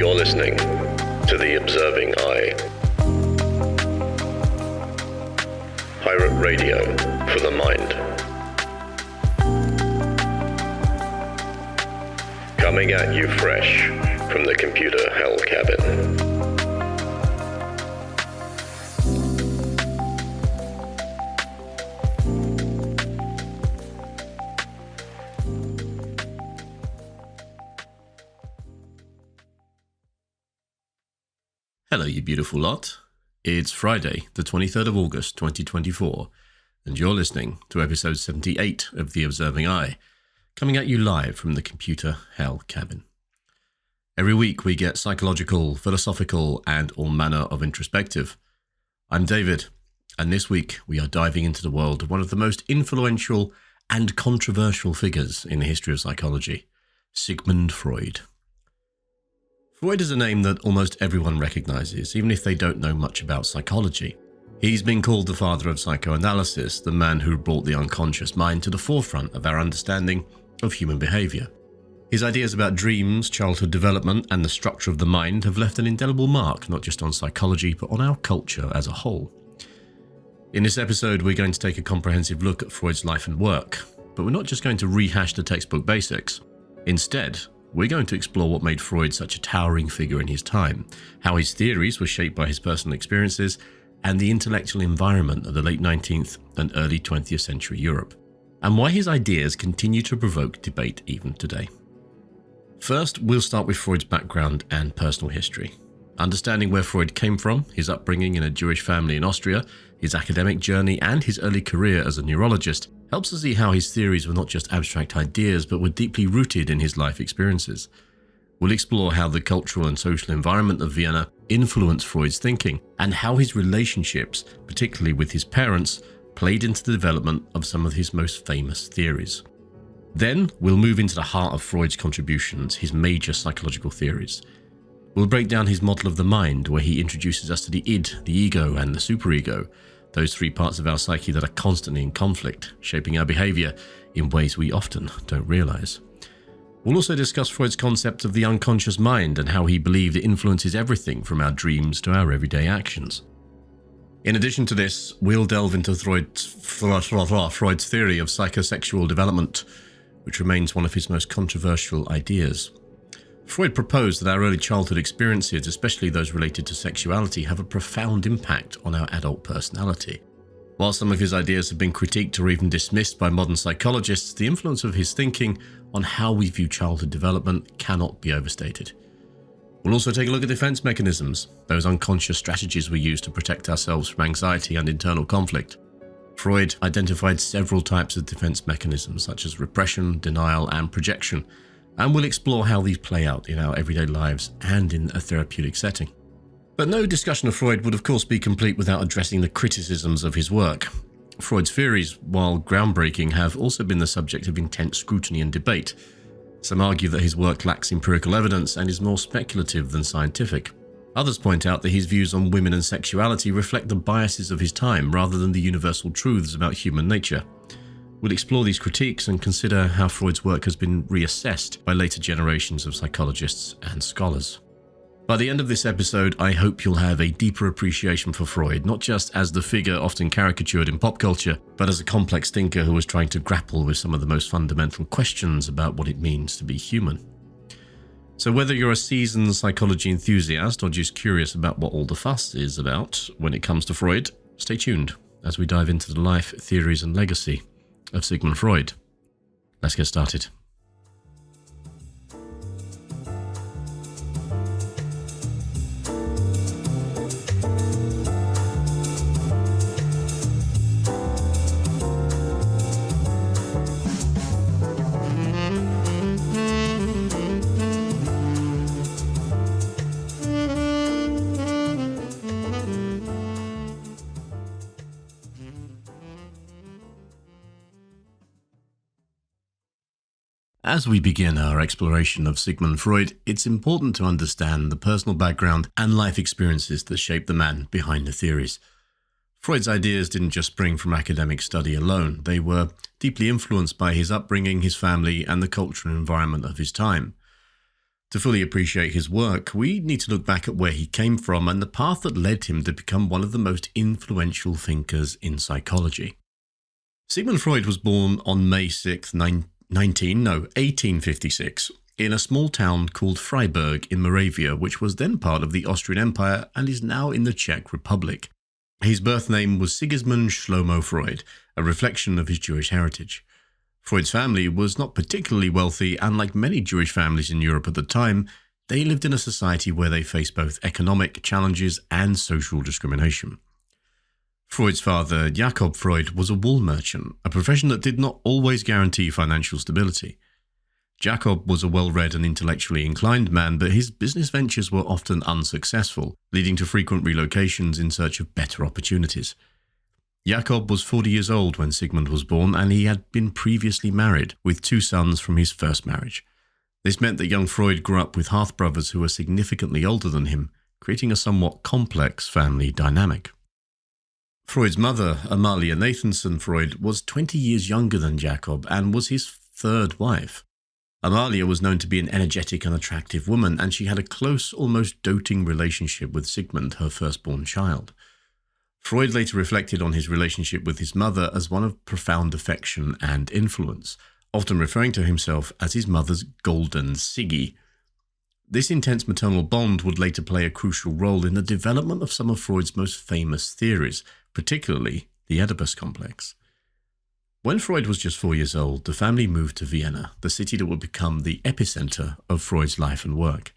You're listening to The Observing Eye. Pirate radio for the mind. Coming at you fresh from the computer hell cabin. Hello, you beautiful lot. It's Friday, the 23rd of August, 2024, and you're listening to episode 78 of The Observing Eye, coming at you live from the computer hell cabin. Every week we get psychological, philosophical, and all manner of introspective. I'm David, and this week we are diving into the world of one of the most influential and controversial figures in the history of psychology, Sigmund Freud. Freud is a name that almost everyone recognizes, even if they don't know much about psychology. He's been called the father of psychoanalysis, the man who brought the unconscious mind to the forefront of our understanding of human behaviour. His ideas about dreams, childhood development, and the structure of the mind have left an indelible mark, not just on psychology, but on our culture as a whole. In this episode, we're going to take a comprehensive look at Freud's life and work, but we're not just going to rehash the textbook basics. Instead, we're going to explore what made Freud such a towering figure in his time, how his theories were shaped by his personal experiences, and the intellectual environment of the late 19th and early 20th century Europe, and why his ideas continue to provoke debate even today. First, we'll start with Freud's background and personal history. Understanding where Freud came from, his upbringing in a Jewish family in Austria, his academic journey, and his early career as a neurologist helps us see how his theories were not just abstract ideas, but were deeply rooted in his life experiences. We'll explore how the cultural and social environment of Vienna influenced Freud's thinking, and how his relationships, particularly with his parents, played into the development of some of his most famous theories. Then, we'll move into the heart of Freud's contributions, his major psychological theories. We'll break down his model of the mind, where he introduces us to the id, the ego, and the superego, those three parts of our psyche that are constantly in conflict, shaping our behaviour in ways we often don't realise. We'll also discuss Freud's concept of the unconscious mind and how he believed it influences everything from our dreams to our everyday actions. In addition to this, we'll delve into Freud's theory of psychosexual development, which remains one of his most controversial ideas. Freud proposed that our early childhood experiences, especially those related to sexuality, have a profound impact on our adult personality. While some of his ideas have been critiqued or even dismissed by modern psychologists, the influence of his thinking on how we view childhood development cannot be overstated. We'll also take a look at defense mechanisms, those unconscious strategies we use to protect ourselves from anxiety and internal conflict. Freud identified several types of defense mechanisms, such as repression, denial, and projection, and we'll explore how these play out in our everyday lives and in a therapeutic setting. But no discussion of Freud would of course be complete without addressing the criticisms of his work. Freud's theories, while groundbreaking, have also been the subject of intense scrutiny and debate. Some argue that his work lacks empirical evidence and is more speculative than scientific. Others point out that his views on women and sexuality reflect the biases of his time rather than the universal truths about human nature. We'll explore these critiques and consider how Freud's work has been reassessed by later generations of psychologists and scholars. By the end of this episode, I hope you'll have a deeper appreciation for Freud, not just as the figure often caricatured in pop culture, but as a complex thinker who was trying to grapple with some of the most fundamental questions about what it means to be human. So whether you're a seasoned psychology enthusiast or just curious about what all the fuss is about when it comes to Freud, stay tuned as we dive into the life, theories, and legacy of Sigmund Freud. Let's get started. As we begin our exploration of Sigmund Freud, it's important to understand the personal background and life experiences that shaped the man behind the theories. Freud's ideas didn't just spring from academic study alone. They were deeply influenced by his upbringing, his family, and the cultural environment of his time. To fully appreciate his work, we need to look back at where he came from and the path that led him to become one of the most influential thinkers in psychology. Sigmund Freud was born on May 6, 1856, in a small town called Freiburg in Moravia, which was then part of the Austrian Empire and is now in the Czech Republic. His birth name was Sigmund Shlomo Freud, a reflection of his Jewish heritage. Freud's family was not particularly wealthy, and like many Jewish families in Europe at the time, they lived in a society where they faced both economic challenges and social discrimination. Freud's father, Jakob Freud, was a wool merchant, a profession that did not always guarantee financial stability. Jakob was a well-read and intellectually inclined man, but his business ventures were often unsuccessful, leading to frequent relocations in search of better opportunities. Jakob was 40 years old when Sigmund was born, and he had been previously married, with 2 sons from his first marriage. This meant that young Freud grew up with half-brothers who were significantly older than him, creating a somewhat complex family dynamic. Freud's mother, Amalia Nathanson Freud, was 20 years younger than Jakob and was his 3rd wife. Amalia was known to be an energetic and attractive woman, and she had a close, almost doting relationship with Sigmund, her firstborn child. Freud later reflected on his relationship with his mother as one of profound affection and influence, often referring to himself as his mother's golden Siggy. This intense maternal bond would later play a crucial role in the development of some of Freud's most famous theories, particularly the Oedipus complex. When Freud was just 4 years old, the family moved to Vienna, the city that would become the epicenter of Freud's life and work.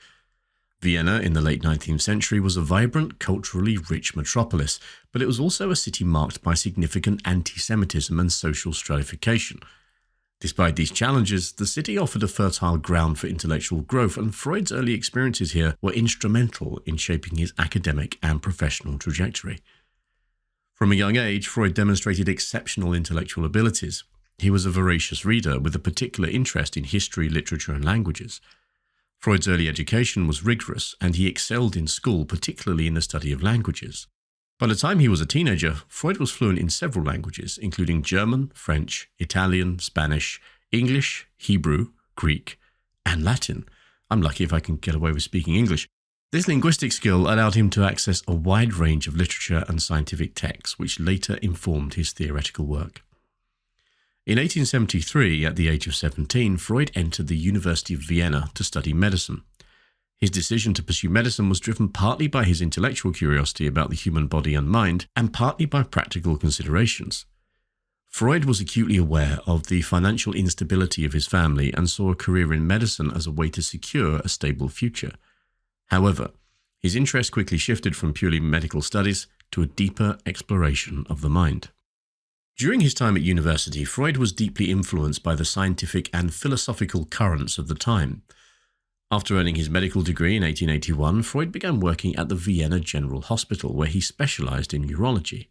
Vienna in the late 19th century was a vibrant, culturally rich metropolis, but it was also a city marked by significant anti-Semitism and social stratification. Despite these challenges, the city offered a fertile ground for intellectual growth, and Freud's early experiences here were instrumental in shaping his academic and professional trajectory. From a young age, Freud demonstrated exceptional intellectual abilities. He was a voracious reader with a particular interest in history, literature, and languages. Freud's early education was rigorous, and he excelled in school, particularly in the study of languages. By the time he was a teenager, Freud was fluent in several languages, including German, French, Italian, Spanish, English, Hebrew, Greek, and Latin. I'm lucky if I can get away with speaking English. This linguistic skill allowed him to access a wide range of literature and scientific texts, which later informed his theoretical work. In 1873, at the age of 17, Freud entered the University of Vienna to study medicine. His decision to pursue medicine was driven partly by his intellectual curiosity about the human body and mind, and partly by practical considerations. Freud was acutely aware of the financial instability of his family and saw a career in medicine as a way to secure a stable future. However, his interest quickly shifted from purely medical studies to a deeper exploration of the mind. During his time at university, Freud was deeply influenced by the scientific and philosophical currents of the time. After earning his medical degree in 1881, Freud began working at the Vienna General Hospital, where he specialized in neurology.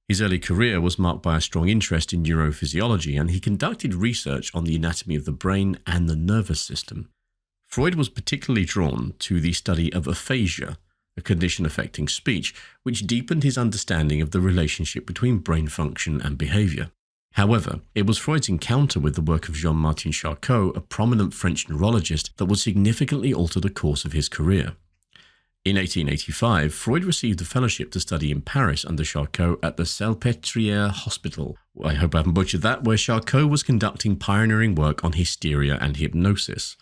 His early career was marked by a strong interest in neurophysiology, and he conducted research on the anatomy of the brain and the nervous system. Freud was particularly drawn to the study of aphasia, a condition affecting speech, which deepened his understanding of the relationship between brain function and behavior. However, it was Freud's encounter with the work of Jean-Martin Charcot, a prominent French neurologist, that would significantly alter the course of his career. In 1885, Freud received a fellowship to study in Paris under Charcot at the Salpêtrière Hospital, I hope I haven't butchered that, where Charcot was conducting pioneering work on hysteria and hypnosis.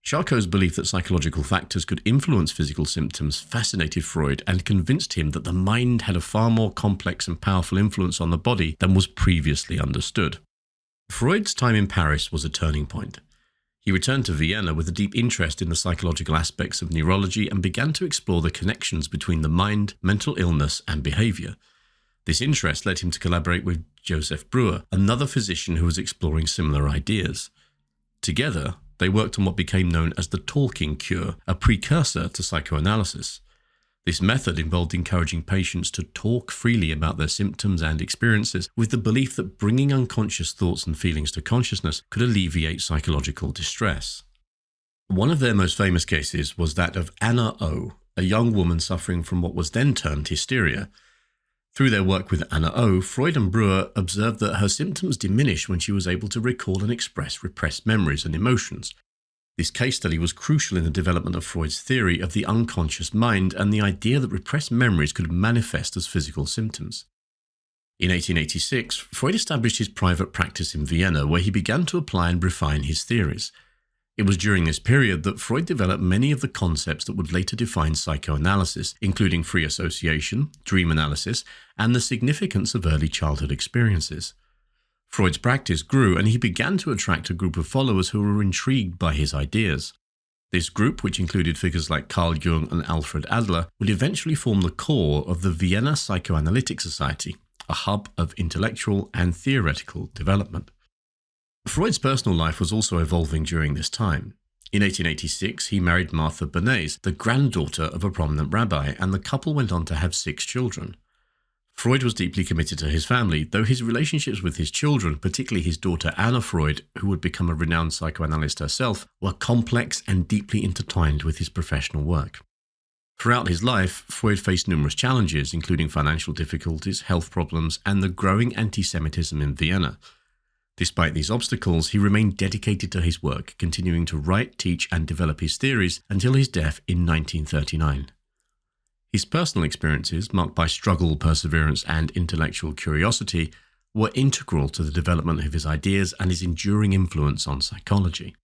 Charcot's belief that psychological factors could influence physical symptoms fascinated Freud and convinced him that the mind had a far more complex and powerful influence on the body than was previously understood. Freud's time in Paris was a turning point. He returned to Vienna with a deep interest in the psychological aspects of neurology and began to explore the connections between the mind, mental illness, and behavior. This interest led him to collaborate with Joseph Breuer, another physician who was exploring similar ideas. Together, they worked on what became known as the talking cure, a precursor to psychoanalysis. This method involved encouraging patients to talk freely about their symptoms and experiences, with the belief that bringing unconscious thoughts and feelings to consciousness could alleviate psychological distress. One of their most famous cases was that of Anna O., a young woman suffering from what was then termed hysteria. Through their work with Anna O., Freud and Breuer observed that her symptoms diminished when she was able to recall and express repressed memories and emotions. This case study was crucial in the development of Freud's theory of the unconscious mind and the idea that repressed memories could manifest as physical symptoms. In 1886, Freud established his private practice in Vienna, where he began to apply and refine his theories. It was during this period that Freud developed many of the concepts that would later define psychoanalysis, including free association, dream analysis, and the significance of early childhood experiences. Freud's practice grew, and he began to attract a group of followers who were intrigued by his ideas. This group, which included figures like Carl Jung and Alfred Adler, would eventually form the core of the Vienna Psychoanalytic Society, a hub of intellectual and theoretical development. Freud's personal life was also evolving during this time. In 1886, he married Martha Bernays, the granddaughter of a prominent rabbi, and the couple went on to have 6 children. Freud was deeply committed to his family, though his relationships with his children, particularly his daughter Anna Freud, who would become a renowned psychoanalyst herself, were complex and deeply intertwined with his professional work. Throughout his life, Freud faced numerous challenges, including financial difficulties, health problems, and the growing anti-Semitism in Vienna. Despite these obstacles, he remained dedicated to his work, continuing to write, teach, and develop his theories until his death in 1939. His personal experiences, marked by struggle, perseverance, and intellectual curiosity, were integral to the development of his ideas and his enduring influence on psychology.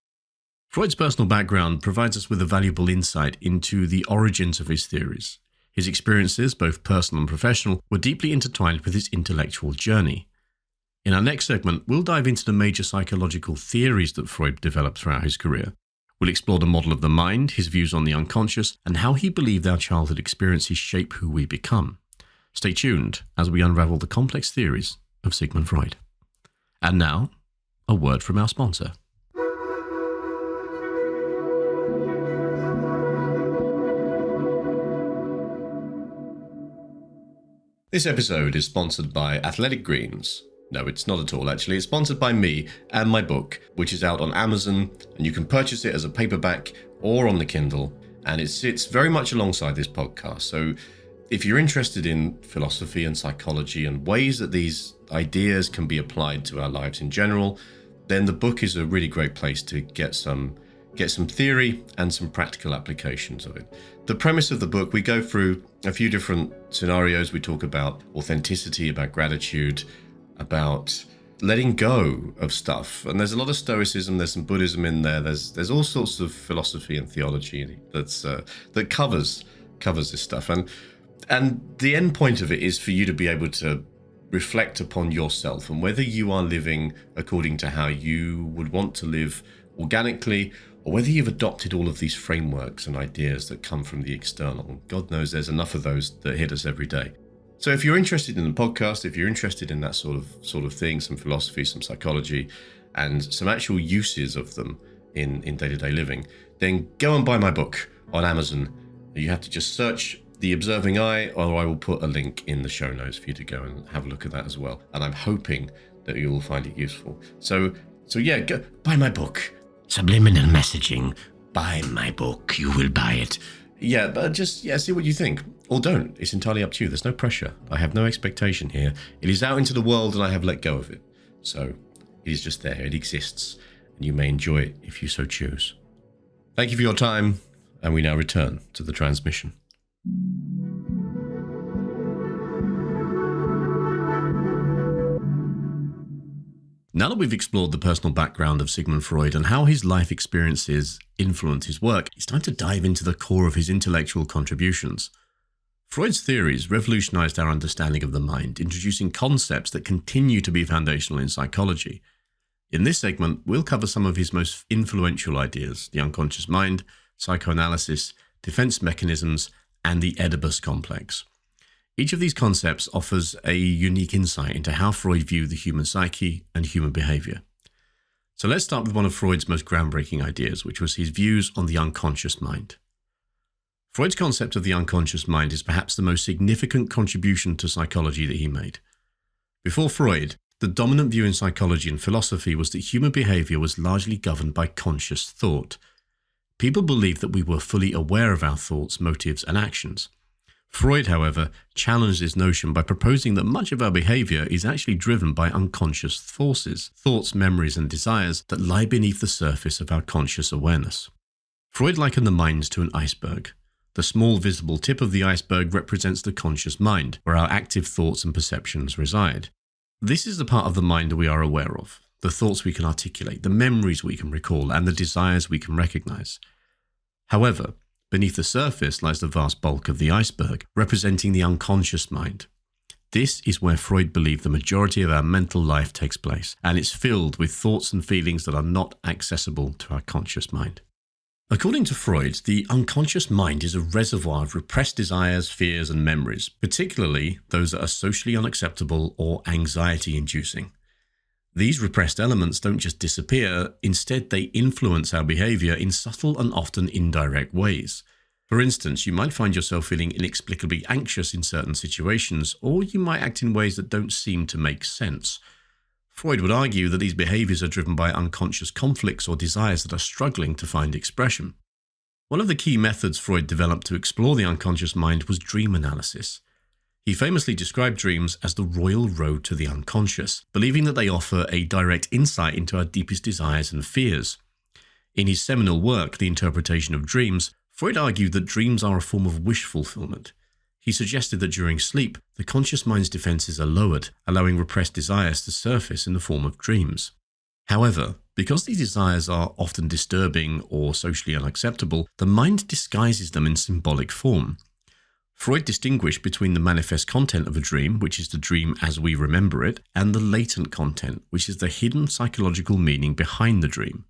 Freud's personal background provides us with a valuable insight into the origins of his theories. His experiences, both personal and professional, were deeply intertwined with his intellectual journey. In our next segment, we'll dive into the major psychological theories that Freud developed throughout his career. We'll explore the model of the mind, his views on the unconscious, and how he believed our childhood experiences shape who we become. Stay tuned as we unravel the complex theories of Sigmund Freud. And now, a word from our sponsor. This episode is sponsored by Athletic Greens. No, it's not at all, actually. It's sponsored by me and my book, which is out on Amazon, and you can purchase it as a paperback or on the Kindle, and it sits very much alongside this podcast. So if you're interested in philosophy and psychology and ways that these ideas can be applied to our lives in general, then the book is a really great place to get some theory and some practical applications of it. The premise of the book, we go through a few different scenarios. We talk about authenticity, about gratitude, about letting go of stuff. And there's a lot of Stoicism, there's some Buddhism in there, there's all sorts of philosophy and theology that covers this stuff. And the end point of it is for you to be able to reflect upon yourself and whether you are living according to how you would want to live organically, or whether you've adopted all of these frameworks and ideas that come from the external. God knows there's enough of those that hit us every day. So if you're interested in the podcast, if you're interested in that sort of thing, some philosophy, some psychology, and some actual uses of them in day-to-day living, then go and buy my book on Amazon. You have to just search The Observing Eye, or I will put a link in the show notes for you to go and have a look at that as well. And I'm hoping that you will find it useful. So yeah, go buy my book. Subliminal messaging. Buy my book. You will buy it. Yeah, but see what you think. Or don't. It's entirely up to you. There's no pressure. I have no expectation here. It is out into the world and I have let go of it. So it is just there. It exists. And you may enjoy it if you so choose. Thank you for your time. And we now return to the transmission. Now that we've explored the personal background of Sigmund Freud and how his life experiences influence his work, it's time to dive into the core of his intellectual contributions. Freud's theories revolutionized our understanding of the mind, introducing concepts that continue to be foundational in psychology. In this segment, we'll cover some of his most influential ideas: the unconscious mind, psychoanalysis, defense mechanisms, and the Oedipus complex. Each of these concepts offers a unique insight into how Freud viewed the human psyche and human behaviour. So let's start with one of Freud's most groundbreaking ideas, which was his views on the unconscious mind. Freud's concept of the unconscious mind is perhaps the most significant contribution to psychology that he made. Before Freud, the dominant view in psychology and philosophy was that human behaviour was largely governed by conscious thought. People believed that we were fully aware of our thoughts, motives, and actions. Freud, however, challenged this notion by proposing that much of our behaviour is actually driven by unconscious forces, thoughts, memories and desires that lie beneath the surface of our conscious awareness. Freud likened the mind to an iceberg. The small visible tip of the iceberg represents the conscious mind, where our active thoughts and perceptions reside. This is the part of the mind that we are aware of, the thoughts we can articulate, the memories we can recall, and the desires we can recognise. However, beneath the surface lies the vast bulk of the iceberg, representing the unconscious mind. This is where Freud believed the majority of our mental life takes place, and it's filled with thoughts and feelings that are not accessible to our conscious mind. According to Freud, the unconscious mind is a reservoir of repressed desires, fears, and memories, particularly those that are socially unacceptable or anxiety-inducing. These repressed elements don't just disappear, instead they influence our behaviour in subtle and often indirect ways. For instance, you might find yourself feeling inexplicably anxious in certain situations, or you might act in ways that don't seem to make sense. Freud would argue that these behaviours are driven by unconscious conflicts or desires that are struggling to find expression. One of the key methods Freud developed to explore the unconscious mind was dream analysis. He famously described dreams as the royal road to the unconscious, believing that they offer a direct insight into our deepest desires and fears. In his seminal work, The Interpretation of Dreams, Freud argued that dreams are a form of wish fulfillment. He suggested that during sleep, the conscious mind's defenses are lowered, allowing repressed desires to surface in the form of dreams. However, because these desires are often disturbing or socially unacceptable, the mind disguises them in symbolic form. Freud distinguished between the manifest content of a dream, which is the dream as we remember it, and the latent content, which is the hidden psychological meaning behind the dream.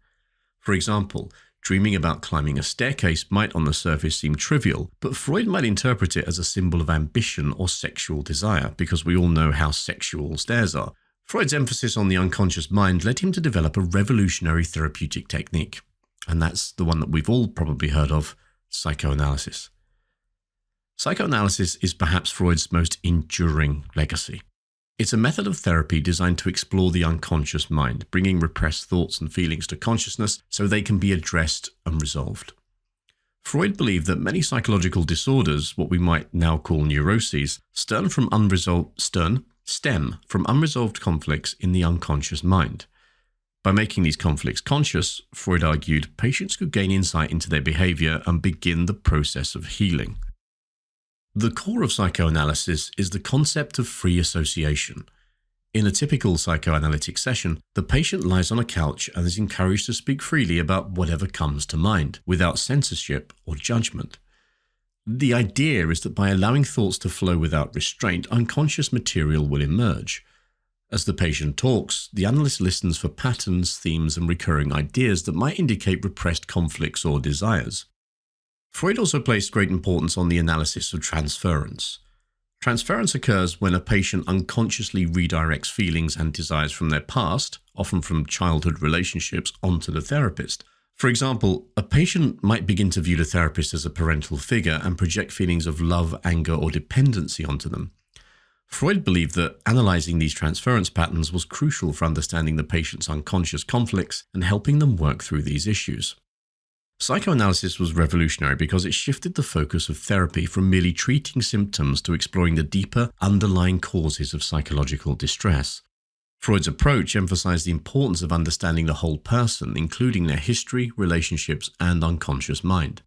For example, dreaming about climbing a staircase might on the surface seem trivial, but Freud might interpret it as a symbol of ambition or sexual desire, because we all know how sexual stairs are. Freud's emphasis on the unconscious mind led him to develop a revolutionary therapeutic technique, and that's the one that we've all probably heard of, psychoanalysis. Psychoanalysis is perhaps Freud's most enduring legacy. It's a method of therapy designed to explore the unconscious mind, bringing repressed thoughts and feelings to consciousness so they can be addressed and resolved. Freud believed that many psychological disorders, what we might now call neuroses, stem from unresolved conflicts in the unconscious mind. By making these conflicts conscious, Freud argued patients could gain insight into their behavior and begin the process of healing. The core of psychoanalysis is the concept of free association. In a typical psychoanalytic session, the patient lies on a couch and is encouraged to speak freely about whatever comes to mind, without censorship or judgment. The idea is that by allowing thoughts to flow without restraint, unconscious material will emerge. As the patient talks, the analyst listens for patterns, themes, and recurring ideas that might indicate repressed conflicts or desires. Freud also placed great importance on the analysis of transference. Transference occurs when a patient unconsciously redirects feelings and desires from their past, often from childhood relationships, onto the therapist. For example, a patient might begin to view the therapist as a parental figure and project feelings of love, anger, or dependency onto them. Freud believed that analysing these transference patterns was crucial for understanding the patient's unconscious conflicts and helping them work through these issues. Psychoanalysis was revolutionary because it shifted the focus of therapy from merely treating symptoms to exploring the deeper, underlying causes of psychological distress. Freud's approach emphasized the importance of understanding the whole person, including their history, relationships, and unconscious mind.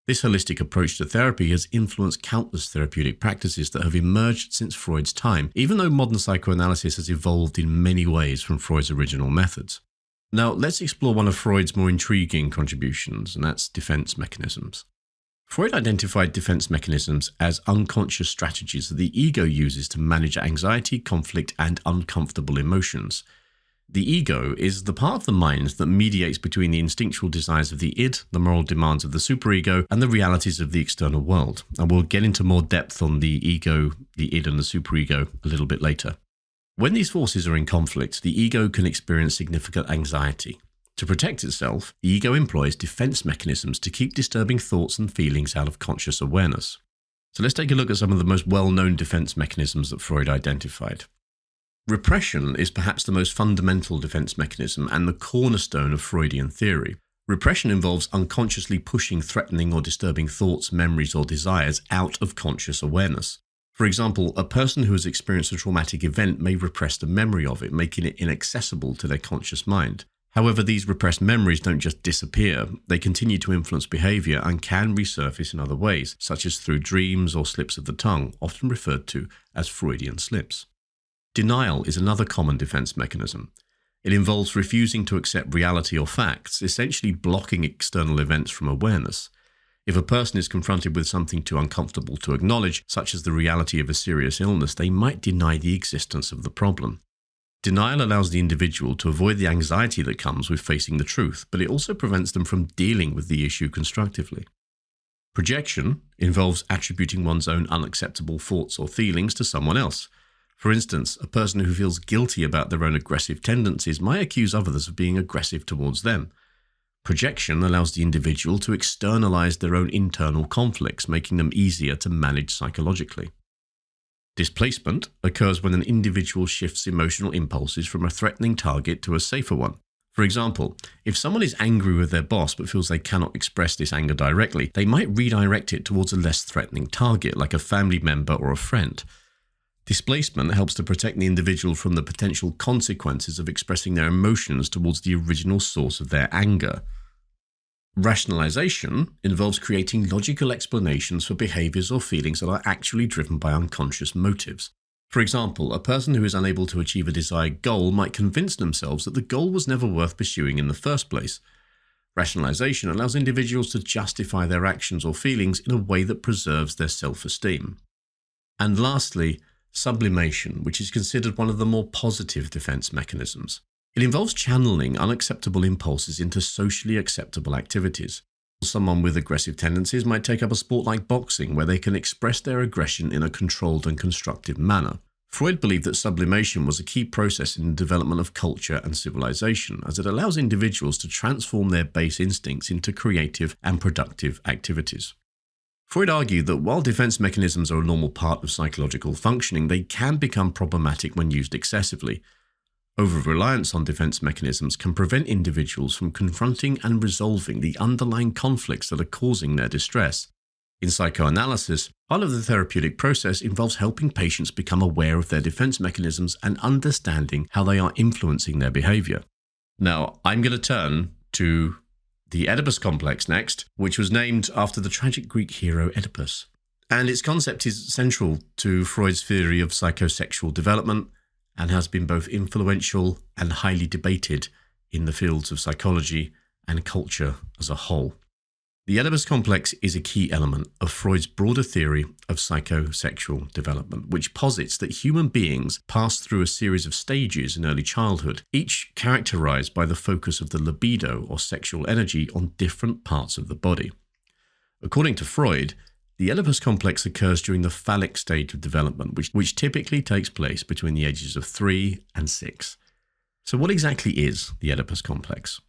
This holistic approach to therapy has influenced countless therapeutic practices that have emerged since Freud's time, even though modern psychoanalysis has evolved in many ways from Freud's original methods. Now, let's explore one of Freud's more intriguing contributions, and that's defense mechanisms. Freud identified defense mechanisms as unconscious strategies that the ego uses to manage anxiety, conflict, and uncomfortable emotions. The ego is the part of the mind that mediates between the instinctual desires of the id, the moral demands of the superego, and the realities of the external world. And we'll get into more depth on the ego, the id, and the superego a little bit later. When these forces are in conflict, the ego can experience significant anxiety. To protect itself, the ego employs defense mechanisms to keep disturbing thoughts and feelings out of conscious awareness. So let's take a look at some of the most well-known defense mechanisms that Freud identified. Repression is perhaps the most fundamental defense mechanism and the cornerstone of Freudian theory. Repression involves unconsciously pushing threatening or disturbing thoughts, memories, or desires out of conscious awareness. For example, a person who has experienced a traumatic event may repress the memory of it, making it inaccessible to their conscious mind. However, these repressed memories don't just disappear, they continue to influence behaviour and can resurface in other ways, such as through dreams or slips of the tongue, often referred to as Freudian slips. Denial is another common defence mechanism. It involves refusing to accept reality or facts, essentially blocking external events from awareness. If a person is confronted with something too uncomfortable to acknowledge, such as the reality of a serious illness, they might deny the existence of the problem. Denial allows the individual to avoid the anxiety that comes with facing the truth, but it also prevents them from dealing with the issue constructively. Projection involves attributing one's own unacceptable thoughts or feelings to someone else. For instance, a person who feels guilty about their own aggressive tendencies might accuse others of being aggressive towards them. Projection allows the individual to externalize their own internal conflicts, making them easier to manage psychologically. Displacement occurs when an individual shifts emotional impulses from a threatening target to a safer one. For example, if someone is angry with their boss but feels they cannot express this anger directly, they might redirect it towards a less threatening target, like a family member or a friend. Displacement helps to protect the individual from the potential consequences of expressing their emotions towards the original source of their anger. Rationalization involves creating logical explanations for behaviors or feelings that are actually driven by unconscious motives. For example, a person who is unable to achieve a desired goal might convince themselves that the goal was never worth pursuing in the first place. Rationalization allows individuals to justify their actions or feelings in a way that preserves their self-esteem. And lastly, sublimation, which is considered one of the more positive defense mechanisms. It involves channeling unacceptable impulses into socially acceptable activities. Someone with aggressive tendencies might take up a sport like boxing, where they can express their aggression in a controlled and constructive manner. Freud believed that sublimation was a key process in the development of culture and civilization, as it allows individuals to transform their base instincts into creative and productive activities. Freud argued that while defense mechanisms are a normal part of psychological functioning, they can become problematic when used excessively. Over-reliance on defense mechanisms can prevent individuals from confronting and resolving the underlying conflicts that are causing their distress. In psychoanalysis, part of the therapeutic process involves helping patients become aware of their defense mechanisms and understanding how they are influencing their behavior. Now, I'm going to turn to the Oedipus complex next, which was named after the tragic Greek hero Oedipus. And its concept is central to Freud's theory of psychosexual development and has been both influential and highly debated in the fields of psychology and culture as a whole. The Oedipus complex is a key element of Freud's broader theory of psychosexual development, which posits that human beings pass through a series of stages in early childhood, each characterized by the focus of the libido or sexual energy on different parts of the body. According to Freud, the Oedipus complex occurs during the phallic stage of development, which typically takes place between the ages of 3 and 6. So what exactly is the Oedipus complex?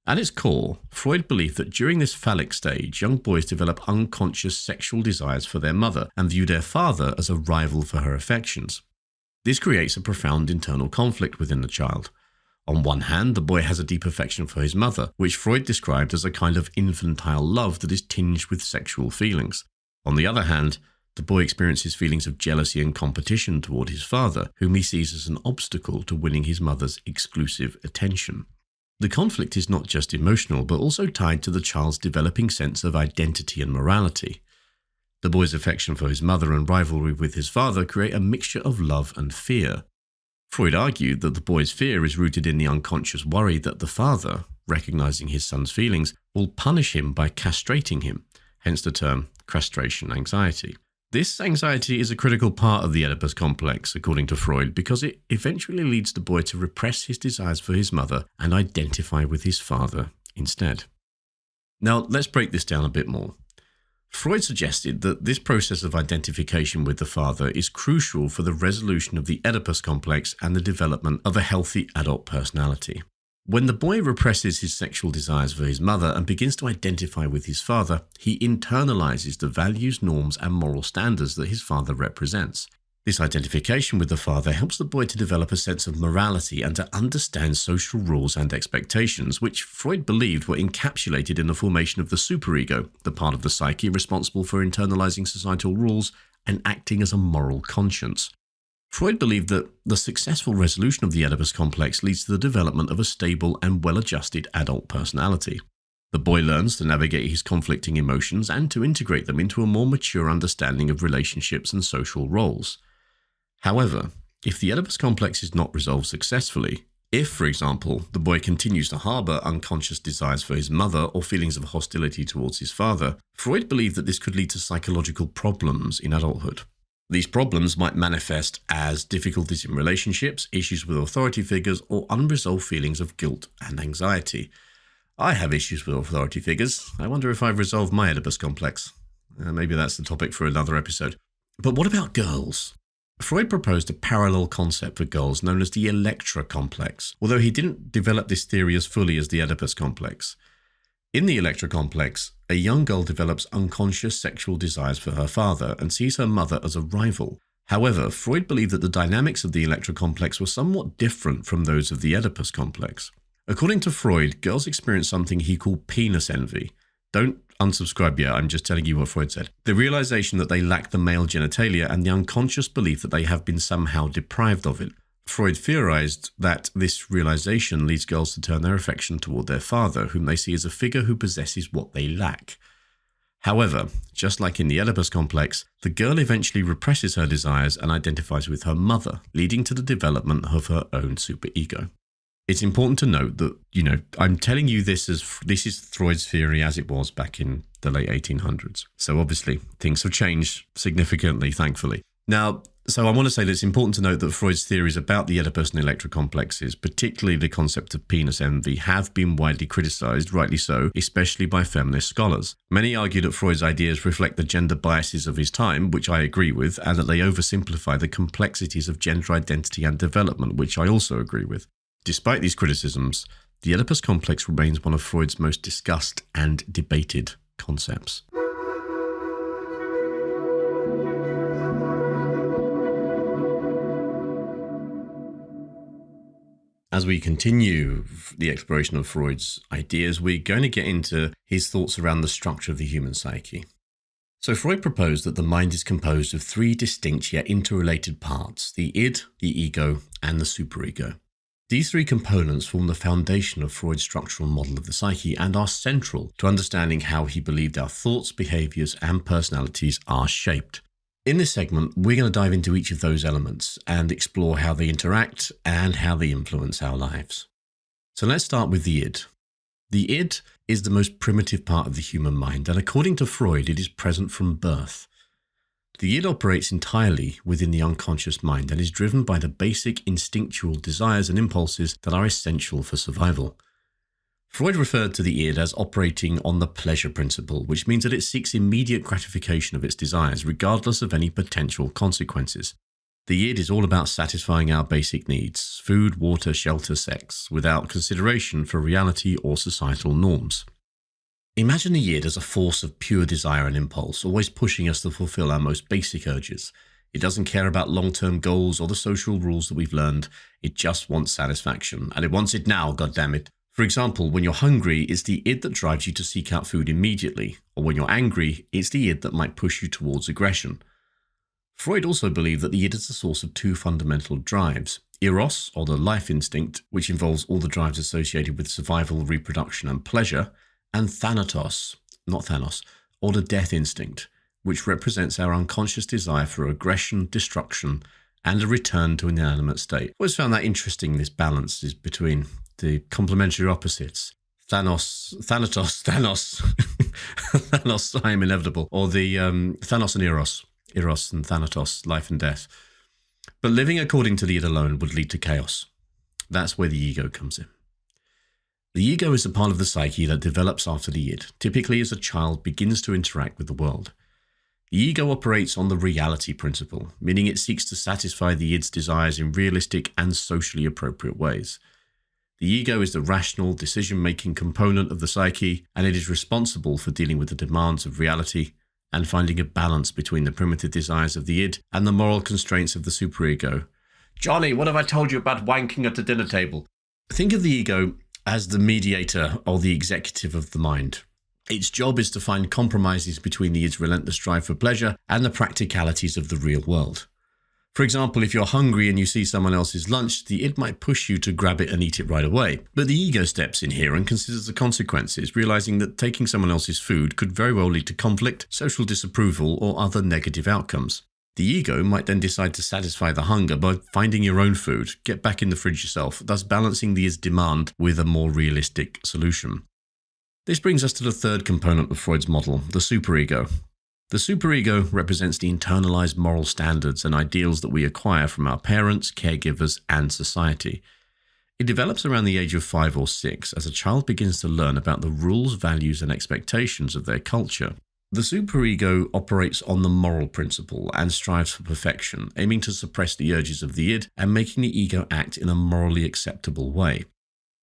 At its core, Freud believed that during this phallic stage, young boys develop unconscious sexual desires for their mother and view their father as a rival for her affections. This creates a profound internal conflict within the child. On one hand, the boy has a deep affection for his mother, which Freud described as a kind of infantile love that is tinged with sexual feelings. On the other hand, the boy experiences feelings of jealousy and competition toward his father, whom he sees as an obstacle to winning his mother's exclusive attention. The conflict is not just emotional, but also tied to the child's developing sense of identity and morality. The boy's affection for his mother and rivalry with his father create a mixture of love and fear. Freud argued that the boy's fear is rooted in the unconscious worry that the father, recognizing his son's feelings, will punish him by castrating him, hence the term castration anxiety. This anxiety is a critical part of the Oedipus complex, according to Freud, because it eventually leads the boy to repress his desires for his mother and identify with his father instead. Now, let's break this down a bit more. Freud suggested that this process of identification with the father is crucial for the resolution of the Oedipus complex and the development of a healthy adult personality. When the boy represses his sexual desires for his mother and begins to identify with his father, he internalizes the values, norms, and moral standards that his father represents. This identification with the father helps the boy to develop a sense of morality and to understand social rules and expectations, which Freud believed were encapsulated in the formation of the superego, the part of the psyche responsible for internalizing societal rules and acting as a moral conscience. Freud believed that the successful resolution of the Oedipus complex leads to the development of a stable and well-adjusted adult personality. The boy learns to navigate his conflicting emotions and to integrate them into a more mature understanding of relationships and social roles. However, if the Oedipus complex is not resolved successfully, if, for example, the boy continues to harbour unconscious desires for his mother or feelings of hostility towards his father, Freud believed that this could lead to psychological problems in adulthood. These problems might manifest as difficulties in relationships, issues with authority figures, or unresolved feelings of guilt and anxiety. I have issues with authority figures. I wonder if I've resolved my Oedipus complex. Maybe that's the topic for another episode. But what about girls? Freud proposed a parallel concept for girls known as the Electra complex, although he didn't develop this theory as fully as the Oedipus complex. In the Electra complex, a young girl develops unconscious sexual desires for her father and sees her mother as a rival. However, Freud believed that the dynamics of the Electra complex were somewhat different from those of the Oedipus complex. According to Freud, girls experience something he called penis envy. Don't unsubscribe yet, I'm just telling you what Freud said. The realization that they lack the male genitalia and the unconscious belief that they have been somehow deprived of it. Freud theorized that this realization leads girls to turn their affection toward their father, whom they see as a figure who possesses what they lack. However, just like in the Oedipus complex, the girl eventually represses her desires and identifies with her mother, leading to the development of her own superego. It's important to note that, I'm telling you this is Freud's theory as it was back in the late 1800s. So obviously, things have changed significantly, thankfully. Now, so I want to say that it's important to note that Freud's theories about the Oedipus and Electra complexes, particularly the concept of penis envy, have been widely criticized, rightly so, especially by feminist scholars. Many argue that Freud's ideas reflect the gender biases of his time, which I agree with, and that they oversimplify the complexities of gender identity and development, which I also agree with. Despite these criticisms, the Oedipus complex remains one of Freud's most discussed and debated concepts. As we continue the exploration of Freud's ideas, we're going to get into his thoughts around the structure of the human psyche. So Freud proposed that the mind is composed of three distinct yet interrelated parts: the id, the ego, and the superego. These three components form the foundation of Freud's structural model of the psyche and are central to understanding how he believed our thoughts, behaviours, and personalities are shaped. In this segment, we're going to dive into each of those elements and explore how they interact and how they influence our lives. So let's start with the id. The id is the most primitive part of the human mind, and according to Freud, it is present from birth. The id operates entirely within the unconscious mind and is driven by the basic instinctual desires and impulses that are essential for survival. Freud referred to the id as operating on the pleasure principle, which means that it seeks immediate gratification of its desires, regardless of any potential consequences. The id is all about satisfying our basic needs: food, water, shelter, sex, without consideration for reality or societal norms. Imagine the id as a force of pure desire and impulse, always pushing us to fulfill our most basic urges. It doesn't care about long-term goals or the social rules that we've learned. It just wants satisfaction, and it wants it now, goddammit. For example, when you're hungry, it's the id that drives you to seek out food immediately, or when you're angry, it's the id that might push you towards aggression. Freud also believed that the id is the source of two fundamental drives: eros, or the life instinct, which involves all the drives associated with survival, reproduction, and pleasure, and thanatos, not Thanos, or the death instinct, which represents our unconscious desire for aggression, destruction, and a return to an inanimate state. I always found that interesting, this balance is between the complementary opposites. Thanatos, Thanos, I am inevitable, or the Thanos and Eros and Thanatos, life and death. But living according to the id alone would lead to chaos. That's where the ego comes in. The ego is a part of the psyche that develops after the id, typically as a child begins to interact with the world. The ego operates on the reality principle, meaning it seeks to satisfy the id's desires in realistic and socially appropriate ways. The ego is the rational, decision-making component of the psyche, and it is responsible for dealing with the demands of reality and finding a balance between the primitive desires of the id and the moral constraints of the superego. Johnny, what have I told you about wanking at the dinner table? Think of the ego as the mediator or the executive of the mind. Its job is to find compromises between the id's relentless drive for pleasure and the practicalities of the real world. For example, if you're hungry and you see someone else's lunch, the id might push you to grab it and eat it right away. But the ego steps in here and considers the consequences, realizing that taking someone else's food could very well lead to conflict, social disapproval, or other negative outcomes. The ego might then decide to satisfy the hunger by finding your own food, get back in the fridge yourself, thus balancing the id's demand with a more realistic solution. This brings us to the third component of Freud's model, the superego. The superego represents the internalized moral standards and ideals that we acquire from our parents, caregivers, and society. It develops around the age of 5 or 6 as a child begins to learn about the rules, values, and expectations of their culture. The superego operates on the moral principle and strives for perfection, aiming to suppress the urges of the id and making the ego act in a morally acceptable way.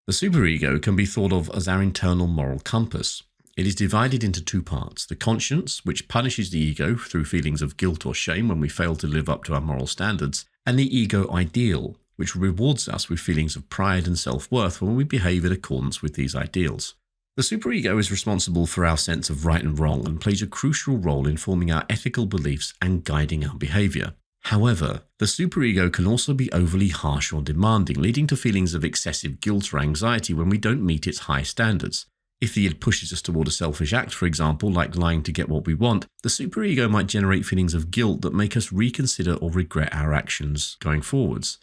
The superego can be thought of as our internal moral compass. It is divided into two parts: the conscience, which punishes the ego through feelings of guilt or shame when we fail to live up to our moral standards, and the ego ideal, which rewards us with feelings of pride and self-worth when we behave in accordance with these ideals. The superego is responsible for our sense of right and wrong and plays a crucial role in forming our ethical beliefs and guiding our behavior. However, the superego can also be overly harsh or demanding, leading to feelings of excessive guilt or anxiety when we don't meet its high standards. If the id pushes us toward a selfish act, for example, like lying to get what we want, the superego might generate feelings of guilt that make us reconsider or regret our actions going forwards.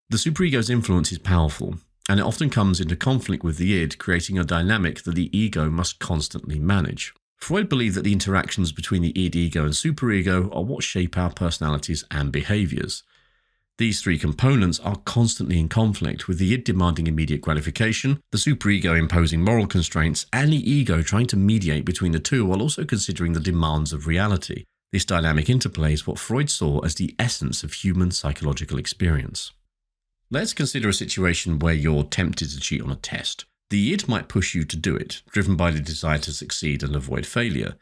The superego's influence is powerful, and it often comes into conflict with the id, creating a dynamic that the ego must constantly manage. Freud believed that the interactions between the id, ego, and superego are what shape our personalities and behaviors. These three components are constantly in conflict, with the id demanding immediate gratification, the superego imposing moral constraints, and the ego trying to mediate between the two while also considering the demands of reality. This dynamic interplay is what Freud saw as the essence of human psychological experience. Let's consider a situation where you're tempted to cheat on a test. The id might push you to do it, driven by the desire to succeed and avoid failure.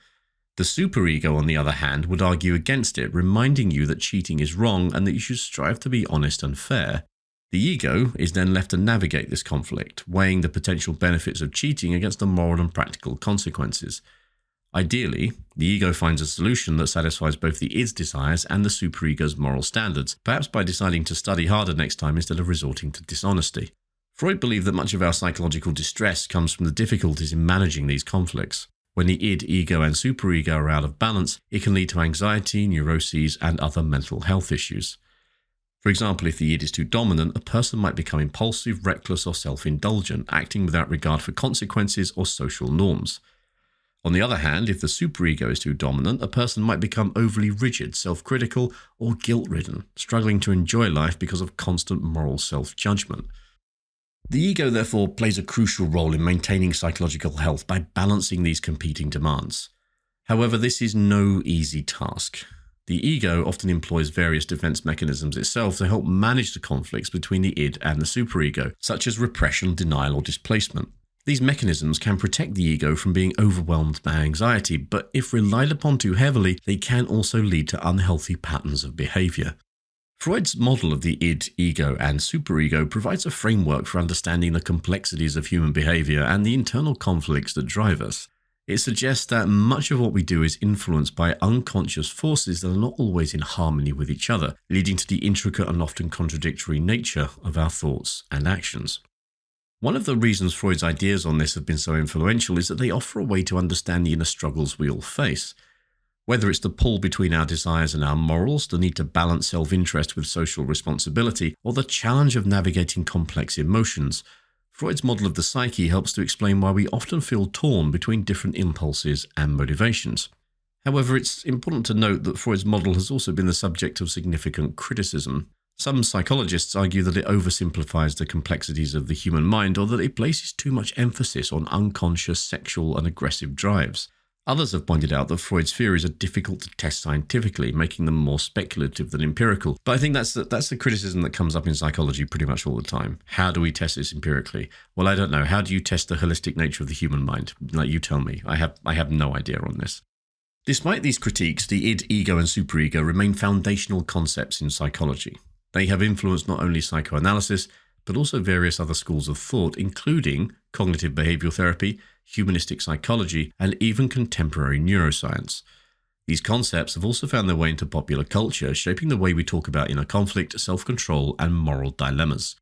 The superego, on the other hand, would argue against it, reminding you that cheating is wrong and that you should strive to be honest and fair. The ego is then left to navigate this conflict, weighing the potential benefits of cheating against the moral and practical consequences. Ideally, the ego finds a solution that satisfies both the id's desires and the superego's moral standards, perhaps by deciding to study harder next time instead of resorting to dishonesty. Freud believed that much of our psychological distress comes from the difficulties in managing these conflicts. When the id, ego, and superego are out of balance, it can lead to anxiety, neuroses, and other mental health issues. For example, if the id is too dominant, a person might become impulsive, reckless, or self-indulgent, acting without regard for consequences or social norms. On the other hand, if the superego is too dominant, a person might become overly rigid, self-critical, or guilt-ridden, struggling to enjoy life because of constant moral self-judgment. The ego, therefore, plays a crucial role in maintaining psychological health by balancing these competing demands. However, this is no easy task. The ego often employs various defense mechanisms itself to help manage the conflicts between the id and the superego, such as repression, denial, or displacement. These mechanisms can protect the ego from being overwhelmed by anxiety, but if relied upon too heavily, they can also lead to unhealthy patterns of behavior. Freud's model of the id, ego, and superego provides a framework for understanding the complexities of human behavior and the internal conflicts that drive us. It suggests that much of what we do is influenced by unconscious forces that are not always in harmony with each other, leading to the intricate and often contradictory nature of our thoughts and actions. One of the reasons Freud's ideas on this have been so influential is that they offer a way to understand the inner struggles we all face. Whether it's the pull between our desires and our morals, the need to balance self-interest with social responsibility, or the challenge of navigating complex emotions, Freud's model of the psyche helps to explain why we often feel torn between different impulses and motivations. However, it's important to note that Freud's model has also been the subject of significant criticism. Some psychologists argue that it oversimplifies the complexities of the human mind, or that it places too much emphasis on unconscious sexual and aggressive drives. Others have pointed out that Freud's theories are difficult to test scientifically, making them more speculative than empirical. But I think that's the criticism that comes up in psychology pretty much all the time. How do we test this empirically? Well, I don't know. How do you test the holistic nature of the human mind? Like, you tell me. I have no idea on this. Despite these critiques, the id, ego, and superego remain foundational concepts in psychology. They have influenced not only psychoanalysis, but also various other schools of thought, including cognitive behavioral therapy, humanistic psychology, and even contemporary neuroscience. These concepts have also found their way into popular culture, shaping the way we talk about inner conflict, self-control, and moral dilemmas.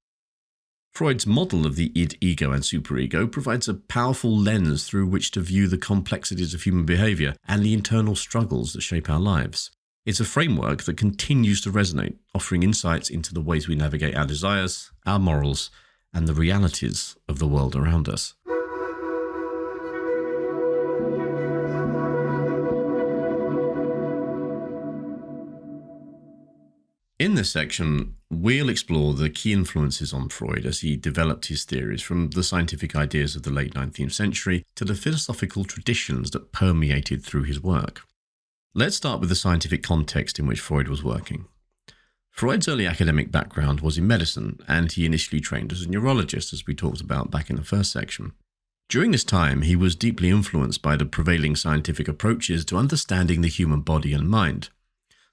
Freud's model of the id, ego, and superego provides a powerful lens through which to view the complexities of human behavior and the internal struggles that shape our lives. It's a framework that continues to resonate, offering insights into the ways we navigate our desires, our morals, and the realities of the world around us. In this section, we'll explore the key influences on Freud as he developed his theories, from the scientific ideas of the late 19th century to the philosophical traditions that permeated through his work. Let's start with the scientific context in which Freud was working. Freud's early academic background was in medicine, and he initially trained as a neurologist, as we talked about back in the first section. During this time, he was deeply influenced by the prevailing scientific approaches to understanding the human body and mind.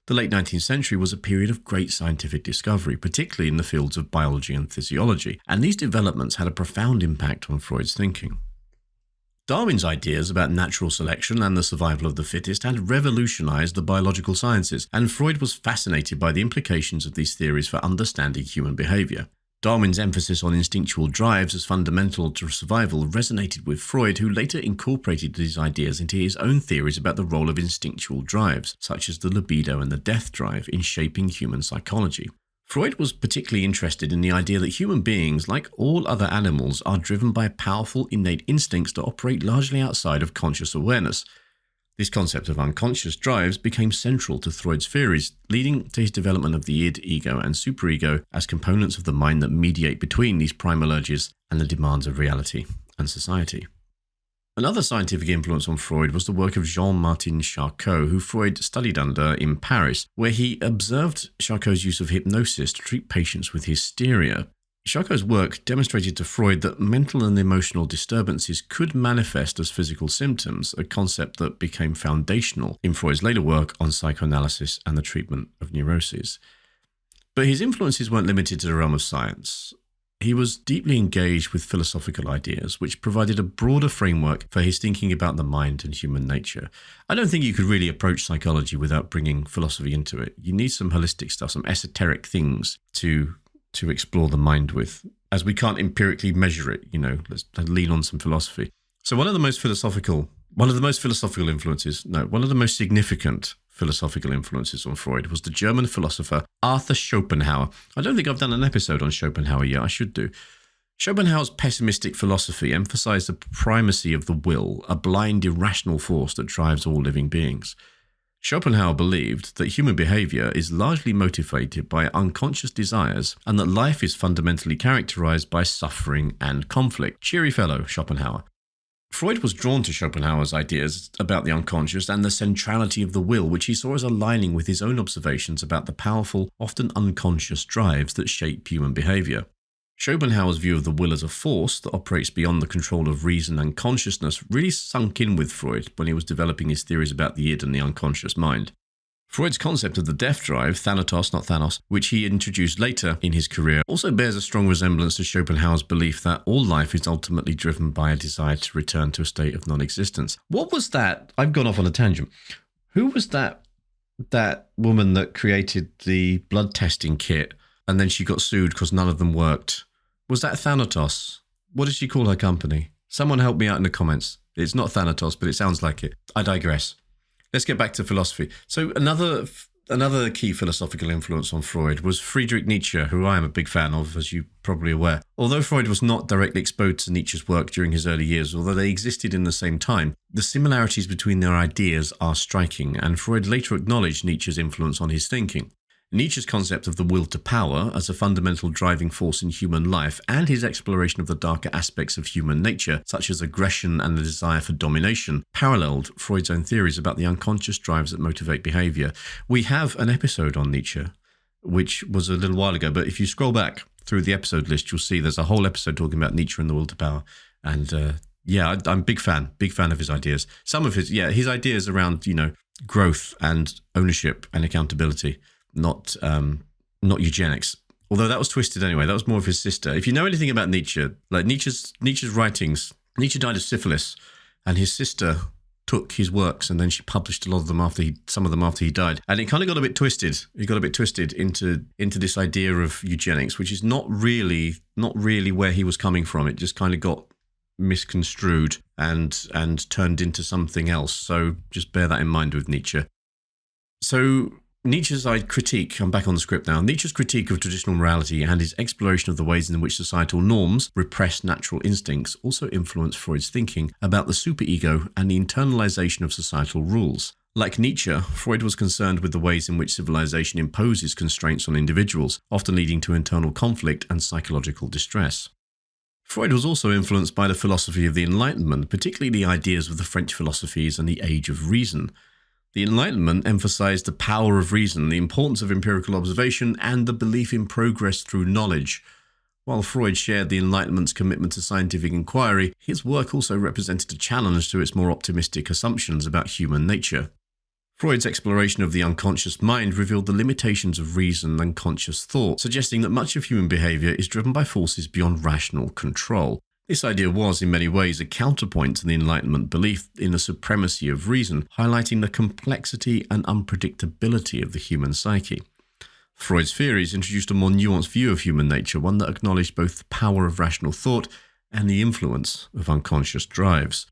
The late 19th century was a period of great scientific discovery, particularly in the fields of biology and physiology, and these developments had a profound impact on Freud's thinking. Darwin's ideas about natural selection and the survival of the fittest had revolutionized the biological sciences, and Freud was fascinated by the implications of these theories for understanding human behavior. Darwin's emphasis on instinctual drives as fundamental to survival resonated with Freud, who later incorporated these ideas into his own theories about the role of instinctual drives, such as the libido and the death drive, in shaping human psychology. Freud was particularly interested in the idea that human beings, like all other animals, are driven by powerful innate instincts that operate largely outside of conscious awareness. This concept of unconscious drives became central to Freud's theories, leading to his development of the id, ego, and superego as components of the mind that mediate between these primal urges and the demands of reality and society. Another scientific influence on Freud was the work of Jean-Martin Charcot, who Freud studied under in Paris, where he observed Charcot's use of hypnosis to treat patients with hysteria. Charcot's work demonstrated to Freud that mental and emotional disturbances could manifest as physical symptoms, a concept that became foundational in Freud's later work on psychoanalysis and the treatment of neuroses. But his influences weren't limited to the realm of science. He was deeply engaged with philosophical ideas, which provided a broader framework for his thinking about the mind and human nature. I don't think you could really approach psychology without bringing philosophy into it. You need some holistic stuff, some esoteric things to explore the mind with, as we can't empirically measure it. Let's lean on some philosophy. So one of the most significant philosophical influences on Freud was the German philosopher Arthur Schopenhauer. I don't think I've done an episode on Schopenhauer yet. I should do. Schopenhauer's pessimistic philosophy emphasized the primacy of the will, a blind, irrational force that drives all living beings. Schopenhauer believed that human behavior is largely motivated by unconscious desires and that life is fundamentally characterized by suffering and conflict. Cheery fellow, Schopenhauer. Freud was drawn to Schopenhauer's ideas about the unconscious and the centrality of the will, which he saw as aligning with his own observations about the powerful, often unconscious drives that shape human behavior. Schopenhauer's view of the will as a force that operates beyond the control of reason and consciousness really sunk in with Freud when he was developing his theories about the id and the unconscious mind. Freud's concept of the death drive, Thanatos, not Thanos, which he introduced later in his career, also bears a strong resemblance to Schopenhauer's belief that all life is ultimately driven by a desire to return to a state of non-existence. What was that? I've gone off on a tangent. Who was that woman that created the blood testing kit and then she got sued because none of them worked? Was that Thanatos? What did she call her company? Someone help me out in the comments. It's not Thanatos, but it sounds like it. I digress. Let's get back to philosophy. So another key philosophical influence on Freud was Friedrich Nietzsche, who I am a big fan of, as you're probably aware. Although Freud was not directly exposed to Nietzsche's work during his early years, although they existed in the same time, the similarities between their ideas are striking, and Freud later acknowledged Nietzsche's influence on his thinking. Nietzsche's concept of the will to power as a fundamental driving force in human life and his exploration of the darker aspects of human nature, such as aggression and the desire for domination, paralleled Freud's own theories about the unconscious drives that motivate behavior. We have an episode on Nietzsche, which was a little while ago, but if you scroll back through the episode list, you'll see there's a whole episode talking about Nietzsche and the will to power, and Yeah, I'm big fan of his ideas. Some of his ideas around, growth and ownership and accountability, not eugenics. Although that was twisted anyway. That was more of his sister. If you know anything about Nietzsche, like Nietzsche's writings, Nietzsche died of syphilis, and his sister took his works and then she published a lot of them some of them after he died. And it kind of got a bit twisted. It got a bit twisted into this idea of eugenics, which is not really where he was coming from. It just kind of got misconstrued and turned into something else. So just bear that in mind with Nietzsche. So Nietzsche's critique, I'm back on the script now, Nietzsche's critique of traditional morality and his exploration of the ways in which societal norms repress natural instincts also influenced Freud's thinking about the superego and the internalization of societal rules. Like Nietzsche, Freud was concerned with the ways in which civilization imposes constraints on individuals, often leading to internal conflict and psychological distress. Freud was also influenced by the philosophy of the Enlightenment, particularly the ideas of the French philosophies and the Age of Reason. The Enlightenment emphasized the power of reason, the importance of empirical observation, and the belief in progress through knowledge. While Freud shared the Enlightenment's commitment to scientific inquiry, his work also represented a challenge to its more optimistic assumptions about human nature. Freud's exploration of the unconscious mind revealed the limitations of reason and conscious thought, suggesting that much of human behavior is driven by forces beyond rational control. This idea was, in many ways, a counterpoint to the Enlightenment belief in the supremacy of reason, highlighting the complexity and unpredictability of the human psyche. Freud's theories introduced a more nuanced view of human nature, one that acknowledged both the power of rational thought and the influence of unconscious drives.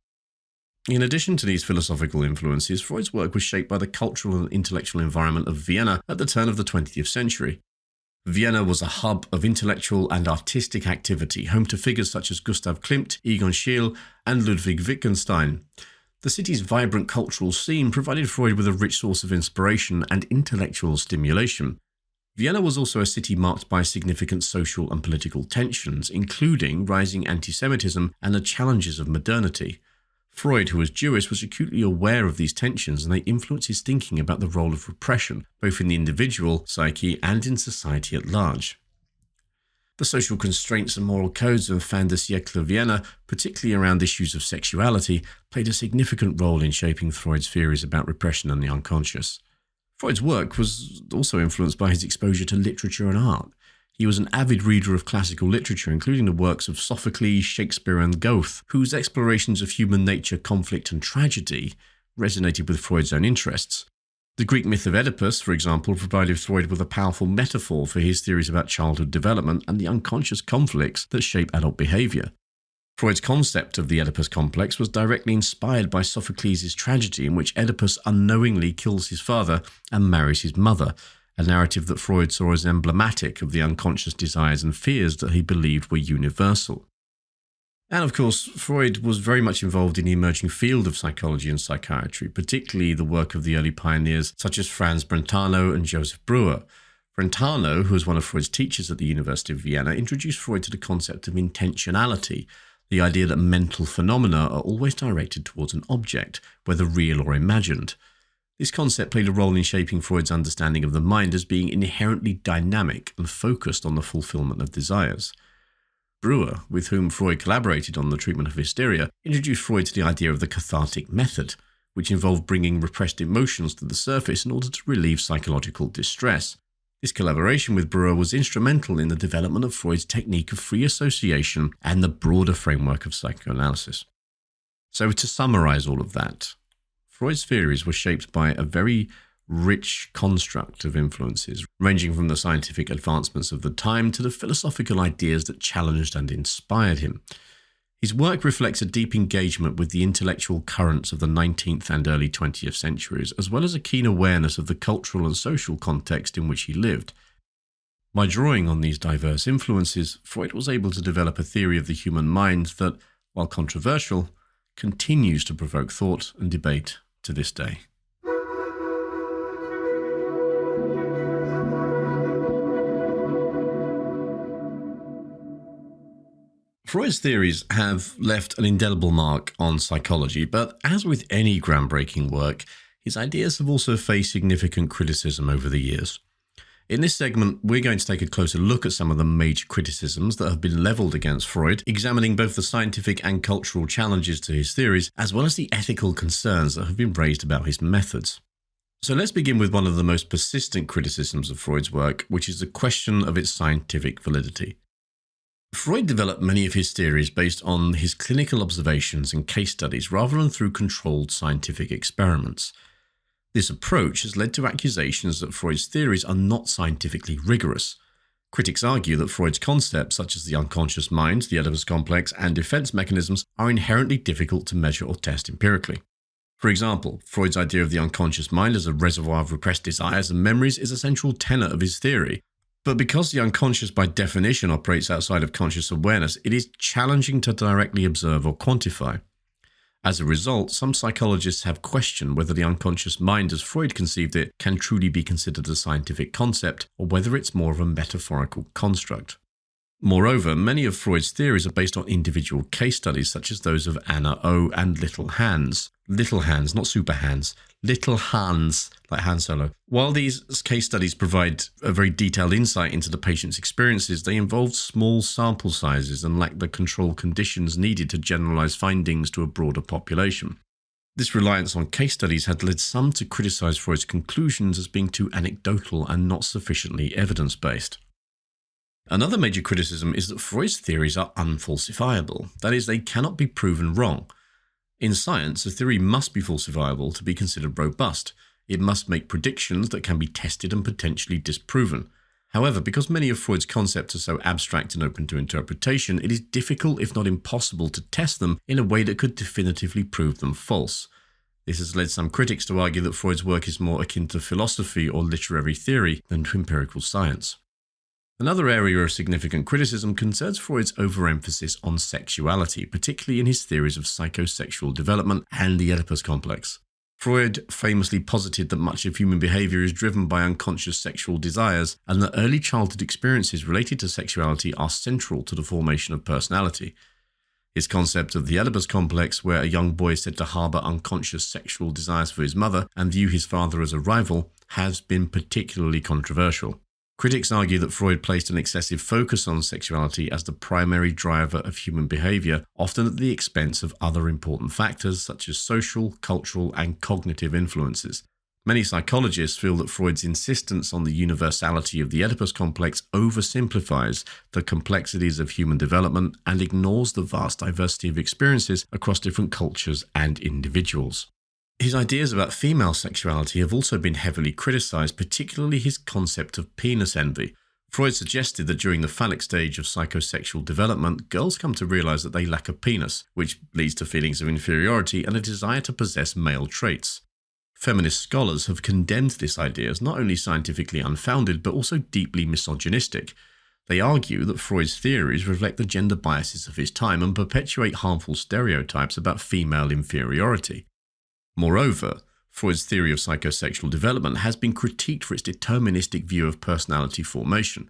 In addition to these philosophical influences, Freud's work was shaped by the cultural and intellectual environment of Vienna at the turn of the 20th century. Vienna was a hub of intellectual and artistic activity, home to figures such as Gustav Klimt, Egon Schiele, and Ludwig Wittgenstein. The city's vibrant cultural scene provided Freud with a rich source of inspiration and intellectual stimulation. Vienna was also a city marked by significant social and political tensions, including rising anti-Semitism and the challenges of modernity. Freud, who was Jewish, was acutely aware of these tensions, and they influenced his thinking about the role of repression, both in the individual psyche and in society at large. The social constraints and moral codes of fin de siècle Vienna, particularly around issues of sexuality, played a significant role in shaping Freud's theories about repression and the unconscious. Freud's work was also influenced by his exposure to literature and art. He was an avid reader of classical literature, including the works of Sophocles, Shakespeare, and Goethe, whose explorations of human nature, conflict, and tragedy resonated with Freud's own interests. The Greek myth of Oedipus, for example, provided Freud with a powerful metaphor for his theories about childhood development and the unconscious conflicts that shape adult behavior. Freud's concept of the Oedipus complex was directly inspired by Sophocles' tragedy, in which Oedipus unknowingly kills his father and marries his mother, a narrative that Freud saw as emblematic of the unconscious desires and fears that he believed were universal. And of course, Freud was very much involved in the emerging field of psychology and psychiatry, particularly the work of the early pioneers such as Franz Brentano and Joseph Breuer. Brentano, who was one of Freud's teachers at the University of Vienna, introduced Freud to the concept of intentionality, the idea that mental phenomena are always directed towards an object, whether real or imagined. This concept played a role in shaping Freud's understanding of the mind as being inherently dynamic and focused on the fulfillment of desires. Breuer, with whom Freud collaborated on the treatment of hysteria, introduced Freud to the idea of the cathartic method, which involved bringing repressed emotions to the surface in order to relieve psychological distress. This collaboration with Breuer was instrumental in the development of Freud's technique of free association and the broader framework of psychoanalysis. So to summarize all of that, Freud's theories were shaped by a very rich construct of influences, ranging from the scientific advancements of the time to the philosophical ideas that challenged and inspired him. His work reflects a deep engagement with the intellectual currents of the 19th and early 20th centuries, as well as a keen awareness of the cultural and social context in which he lived. By drawing on these diverse influences, Freud was able to develop a theory of the human mind that, while controversial, continues to provoke thought and debate to this day. Freud's theories have left an indelible mark on psychology, but as with any groundbreaking work, his ideas have also faced significant criticism over the years. In this segment, we're going to take a closer look at some of the major criticisms that have been levelled against Freud, examining both the scientific and cultural challenges to his theories, as well as the ethical concerns that have been raised about his methods. So let's begin with one of the most persistent criticisms of Freud's work, which is the question of its scientific validity. Freud developed many of his theories based on his clinical observations and case studies rather than through controlled scientific experiments. This approach has led to accusations that Freud's theories are not scientifically rigorous. Critics argue that Freud's concepts, such as the unconscious mind, the Oedipus complex, and defense mechanisms, are inherently difficult to measure or test empirically. For example, Freud's idea of the unconscious mind as a reservoir of repressed desires and memories is a central tenet of his theory. But because the unconscious by definition operates outside of conscious awareness, it is challenging to directly observe or quantify. As a result, some psychologists have questioned whether the unconscious mind as Freud conceived it can truly be considered a scientific concept, or whether it's more of a metaphorical construct. Moreover, many of Freud's theories are based on individual case studies such as those of Anna O and Little Hans. Little Hans, not Super Hans. Little Hans, like Han Solo. While these case studies provide a very detailed insight into the patient's experiences, they involve small sample sizes and lack the control conditions needed to generalize findings to a broader population. This reliance on case studies had led some to criticize Freud's conclusions as being too anecdotal and not sufficiently evidence-based. Another major criticism is that Freud's theories are unfalsifiable, that is, they cannot be proven wrong. In science, a theory must be falsifiable to be considered robust. It must make predictions that can be tested and potentially disproven. However, because many of Freud's concepts are so abstract and open to interpretation, it is difficult, if not impossible, to test them in a way that could definitively prove them false. This has led some critics to argue that Freud's work is more akin to philosophy or literary theory than to empirical science. Another area of significant criticism concerns Freud's overemphasis on sexuality, particularly in his theories of psychosexual development and the Oedipus complex. Freud famously posited that much of human behaviour is driven by unconscious sexual desires, and that early childhood experiences related to sexuality are central to the formation of personality. His concept of the Oedipus complex, where a young boy is said to harbour unconscious sexual desires for his mother and view his father as a rival, has been particularly controversial. Critics argue that Freud placed an excessive focus on sexuality as the primary driver of human behaviour, often at the expense of other important factors such as social, cultural, and cognitive influences. Many psychologists feel that Freud's insistence on the universality of the Oedipus complex oversimplifies the complexities of human development and ignores the vast diversity of experiences across different cultures and individuals. His ideas about female sexuality have also been heavily criticised, particularly his concept of penis envy. Freud suggested that during the phallic stage of psychosexual development, girls come to realise that they lack a penis, which leads to feelings of inferiority and a desire to possess male traits. Feminist scholars have condemned this idea as not only scientifically unfounded, but also deeply misogynistic. They argue that Freud's theories reflect the gender biases of his time and perpetuate harmful stereotypes about female inferiority. Moreover, Freud's theory of psychosexual development has been critiqued for its deterministic view of personality formation.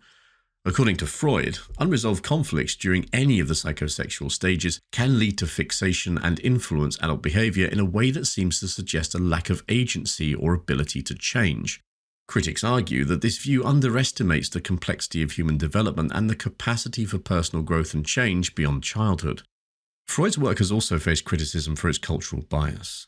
According to Freud, unresolved conflicts during any of the psychosexual stages can lead to fixation and influence adult behaviour in a way that seems to suggest a lack of agency or ability to change. Critics argue that this view underestimates the complexity of human development and the capacity for personal growth and change beyond childhood. Freud's work has also faced criticism for its cultural bias.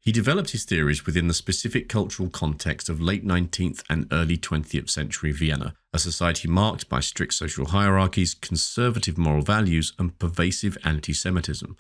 He developed his theories within the specific cultural context of late 19th and early 20th century Vienna, a society marked by strict social hierarchies, conservative moral values, and pervasive anti-Semitism.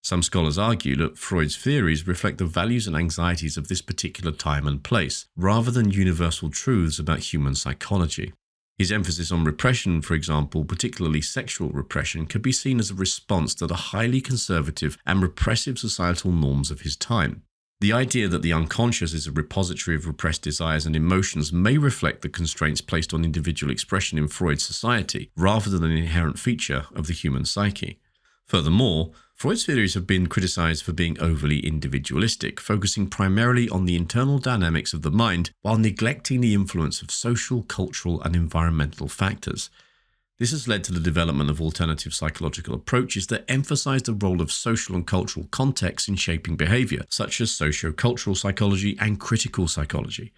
Some scholars argue that Freud's theories reflect the values and anxieties of this particular time and place, rather than universal truths about human psychology. His emphasis on repression, for example, particularly sexual repression, could be seen as a response to the highly conservative and repressive societal norms of his time. The idea that the unconscious is a repository of repressed desires and emotions may reflect the constraints placed on individual expression in Freud's society, rather than an inherent feature of the human psyche. Furthermore, Freud's theories have been criticized for being overly individualistic, focusing primarily on the internal dynamics of the mind while neglecting the influence of social, cultural, and environmental factors. This has led to the development of alternative psychological approaches that emphasize the role of social and cultural contexts in shaping behavior, such as socio-cultural psychology and critical psychology.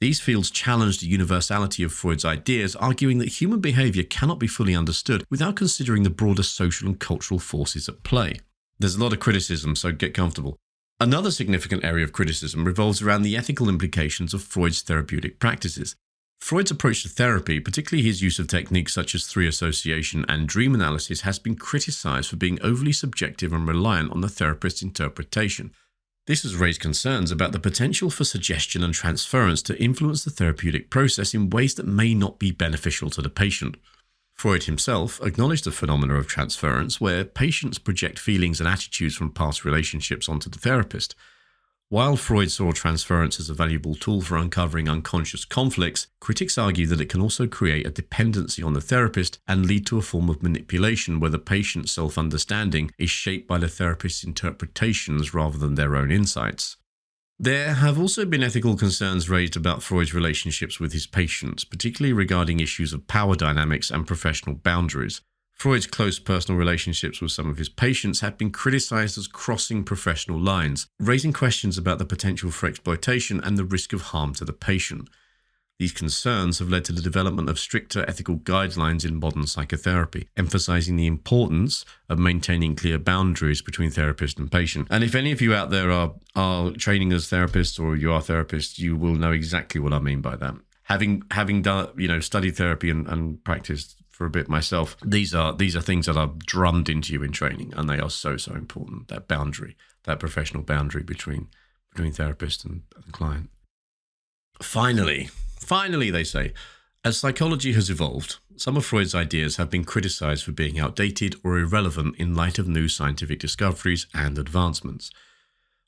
These fields challenge the universality of Freud's ideas, arguing that human behaviour cannot be fully understood without considering the broader social and cultural forces at play. There's a lot of criticism, so get comfortable. Another significant area of criticism revolves around the ethical implications of Freud's therapeutic practices. Freud's approach to therapy, particularly his use of techniques such as three association and dream analysis, has been criticised for being overly subjective and reliant on the therapist's interpretation. This has raised concerns about the potential for suggestion and transference to influence the therapeutic process in ways that may not be beneficial to the patient. Freud himself acknowledged the phenomena of transference, where patients project feelings and attitudes from past relationships onto the therapist. While Freud saw transference as a valuable tool for uncovering unconscious conflicts, critics argue that it can also create a dependency on the therapist and lead to a form of manipulation where the patient's self-understanding is shaped by the therapist's interpretations rather than their own insights. There have also been ethical concerns raised about Freud's relationships with his patients, particularly regarding issues of power dynamics and professional boundaries. Freud's close personal relationships with some of his patients have been criticized as crossing professional lines, raising questions about the potential for exploitation and the risk of harm to the patient. These concerns have led to the development of stricter ethical guidelines in modern psychotherapy, emphasizing the importance of maintaining clear boundaries between therapist and patient. And if any of you out there are training as therapists or you are therapists, you will know exactly what I mean by that. Having done, studied therapy and practiced for a bit myself, these are things that are drummed into you in training, and they are so important. That boundary, that professional boundary between therapist and client. Finally, they say, as psychology has evolved, some of Freud's ideas have been criticized for being outdated or irrelevant in light of new scientific discoveries and advancements.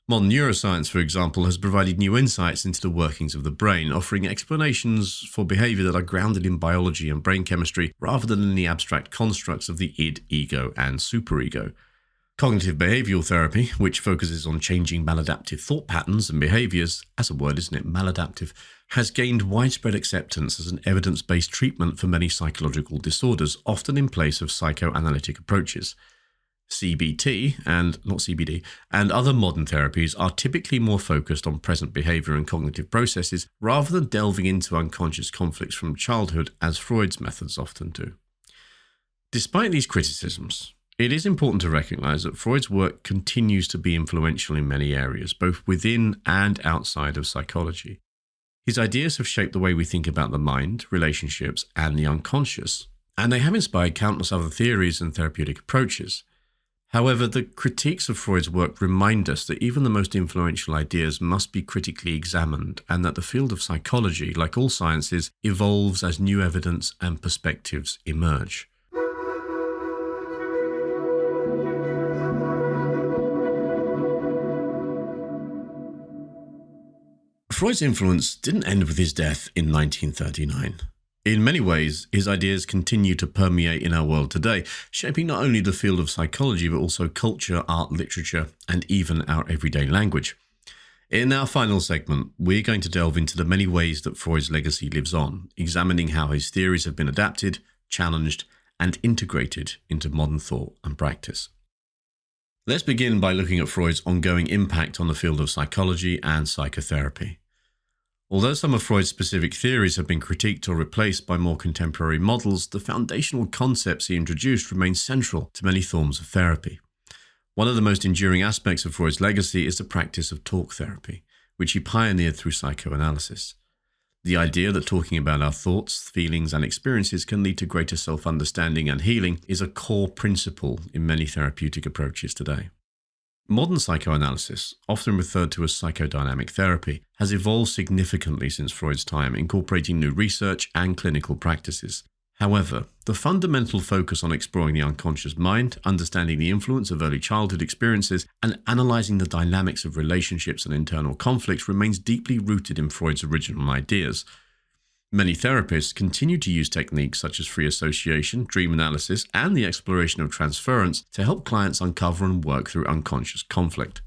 Modern neuroscience, for example, has provided new insights into the workings of the brain, offering explanations for behavior that are grounded in biology and brain chemistry rather than in the abstract constructs of the id, ego, and superego. Cognitive behavioral therapy, which focuses on changing maladaptive thought patterns and behaviors, as a word, isn't it, maladaptive, has gained widespread acceptance as an evidence-based treatment for many psychological disorders, often in place of psychoanalytic approaches. CBT and other modern therapies are typically more focused on present behavior and cognitive processes rather than delving into unconscious conflicts from childhood, as Freud's methods often do. Despite these criticisms, it is important to recognize that Freud's work continues to be influential in many areas, both within and outside of psychology. His ideas have shaped the way we think about the mind, relationships, and the unconscious, and they have inspired countless other theories and therapeutic approaches. However, the critiques of Freud's work remind us that even the most influential ideas must be critically examined, and that the field of psychology, like all sciences, evolves as new evidence and perspectives emerge. Freud's influence didn't end with his death in 1939. In many ways, his ideas continue to permeate in our world today, shaping not only the field of psychology, but also culture, art, literature, and even our everyday language. In our final segment, we're going to delve into the many ways that Freud's legacy lives on, examining how his theories have been adapted, challenged, and integrated into modern thought and practice. Let's begin by looking at Freud's ongoing impact on the field of psychology and psychotherapy. Although some of Freud's specific theories have been critiqued or replaced by more contemporary models, the foundational concepts he introduced remain central to many forms of therapy. One of the most enduring aspects of Freud's legacy is the practice of talk therapy, which he pioneered through psychoanalysis. The idea that talking about our thoughts, feelings, and experiences can lead to greater self-understanding and healing is a core principle in many therapeutic approaches today. Modern psychoanalysis, often referred to as psychodynamic therapy, has evolved significantly since Freud's time, incorporating new research and clinical practices. However, the fundamental focus on exploring the unconscious mind, understanding the influence of early childhood experiences, and analyzing the dynamics of relationships and internal conflicts remains deeply rooted in Freud's original ideas. Many therapists continue to use techniques such as free association, dream analysis, and the exploration of transference to help clients uncover and work through unconscious conflict.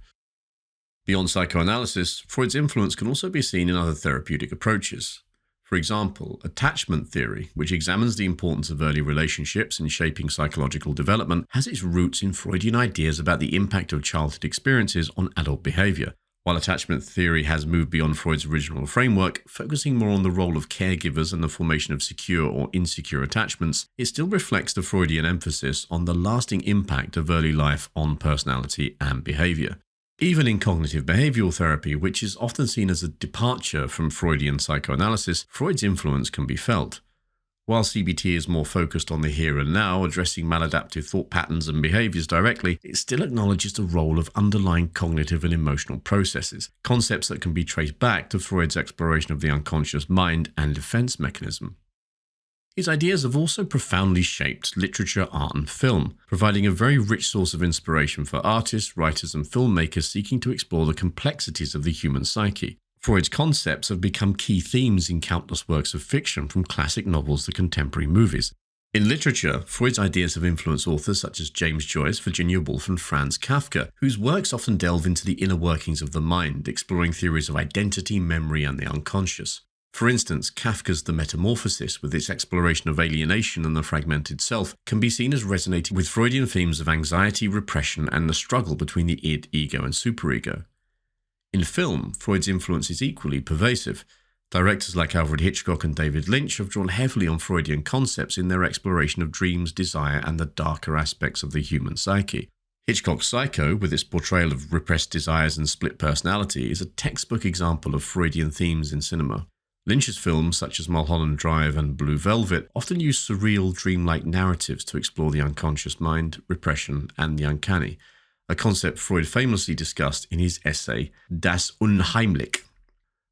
Beyond psychoanalysis, Freud's influence can also be seen in other therapeutic approaches. For example, attachment theory, which examines the importance of early relationships in shaping psychological development, has its roots in Freudian ideas about the impact of childhood experiences on adult behavior, While attachment theory has moved beyond Freud's original framework, focusing more on the role of caregivers and the formation of secure or insecure attachments, it still reflects the Freudian emphasis on the lasting impact of early life on personality and behaviour. Even in cognitive behavioural therapy, which is often seen as a departure from Freudian psychoanalysis, Freud's influence can be felt. While CBT is more focused on the here and now, addressing maladaptive thought patterns and behaviours directly, it still acknowledges the role of underlying cognitive and emotional processes, concepts that can be traced back to Freud's exploration of the unconscious mind and defence mechanism. His ideas have also profoundly shaped literature, art and film, providing a very rich source of inspiration for artists, writers and filmmakers seeking to explore the complexities of the human psyche. Freud's concepts have become key themes in countless works of fiction, from classic novels to contemporary movies. In literature, Freud's ideas have influenced authors such as James Joyce, Virginia Woolf and Franz Kafka, whose works often delve into the inner workings of the mind, exploring theories of identity, memory and the unconscious. For instance, Kafka's The Metamorphosis, with its exploration of alienation and the fragmented self, can be seen as resonating with Freudian themes of anxiety, repression and the struggle between the id, ego and superego. In film, Freud's influence is equally pervasive. Directors like Alfred Hitchcock and David Lynch have drawn heavily on Freudian concepts in their exploration of dreams, desire, and the darker aspects of the human psyche. Hitchcock's Psycho, with its portrayal of repressed desires and split personality, is a textbook example of Freudian themes in cinema. Lynch's films, such as Mulholland Drive and Blue Velvet, often use surreal, dreamlike narratives to explore the unconscious mind, repression, and the uncanny, a concept Freud famously discussed in his essay Das Unheimliche.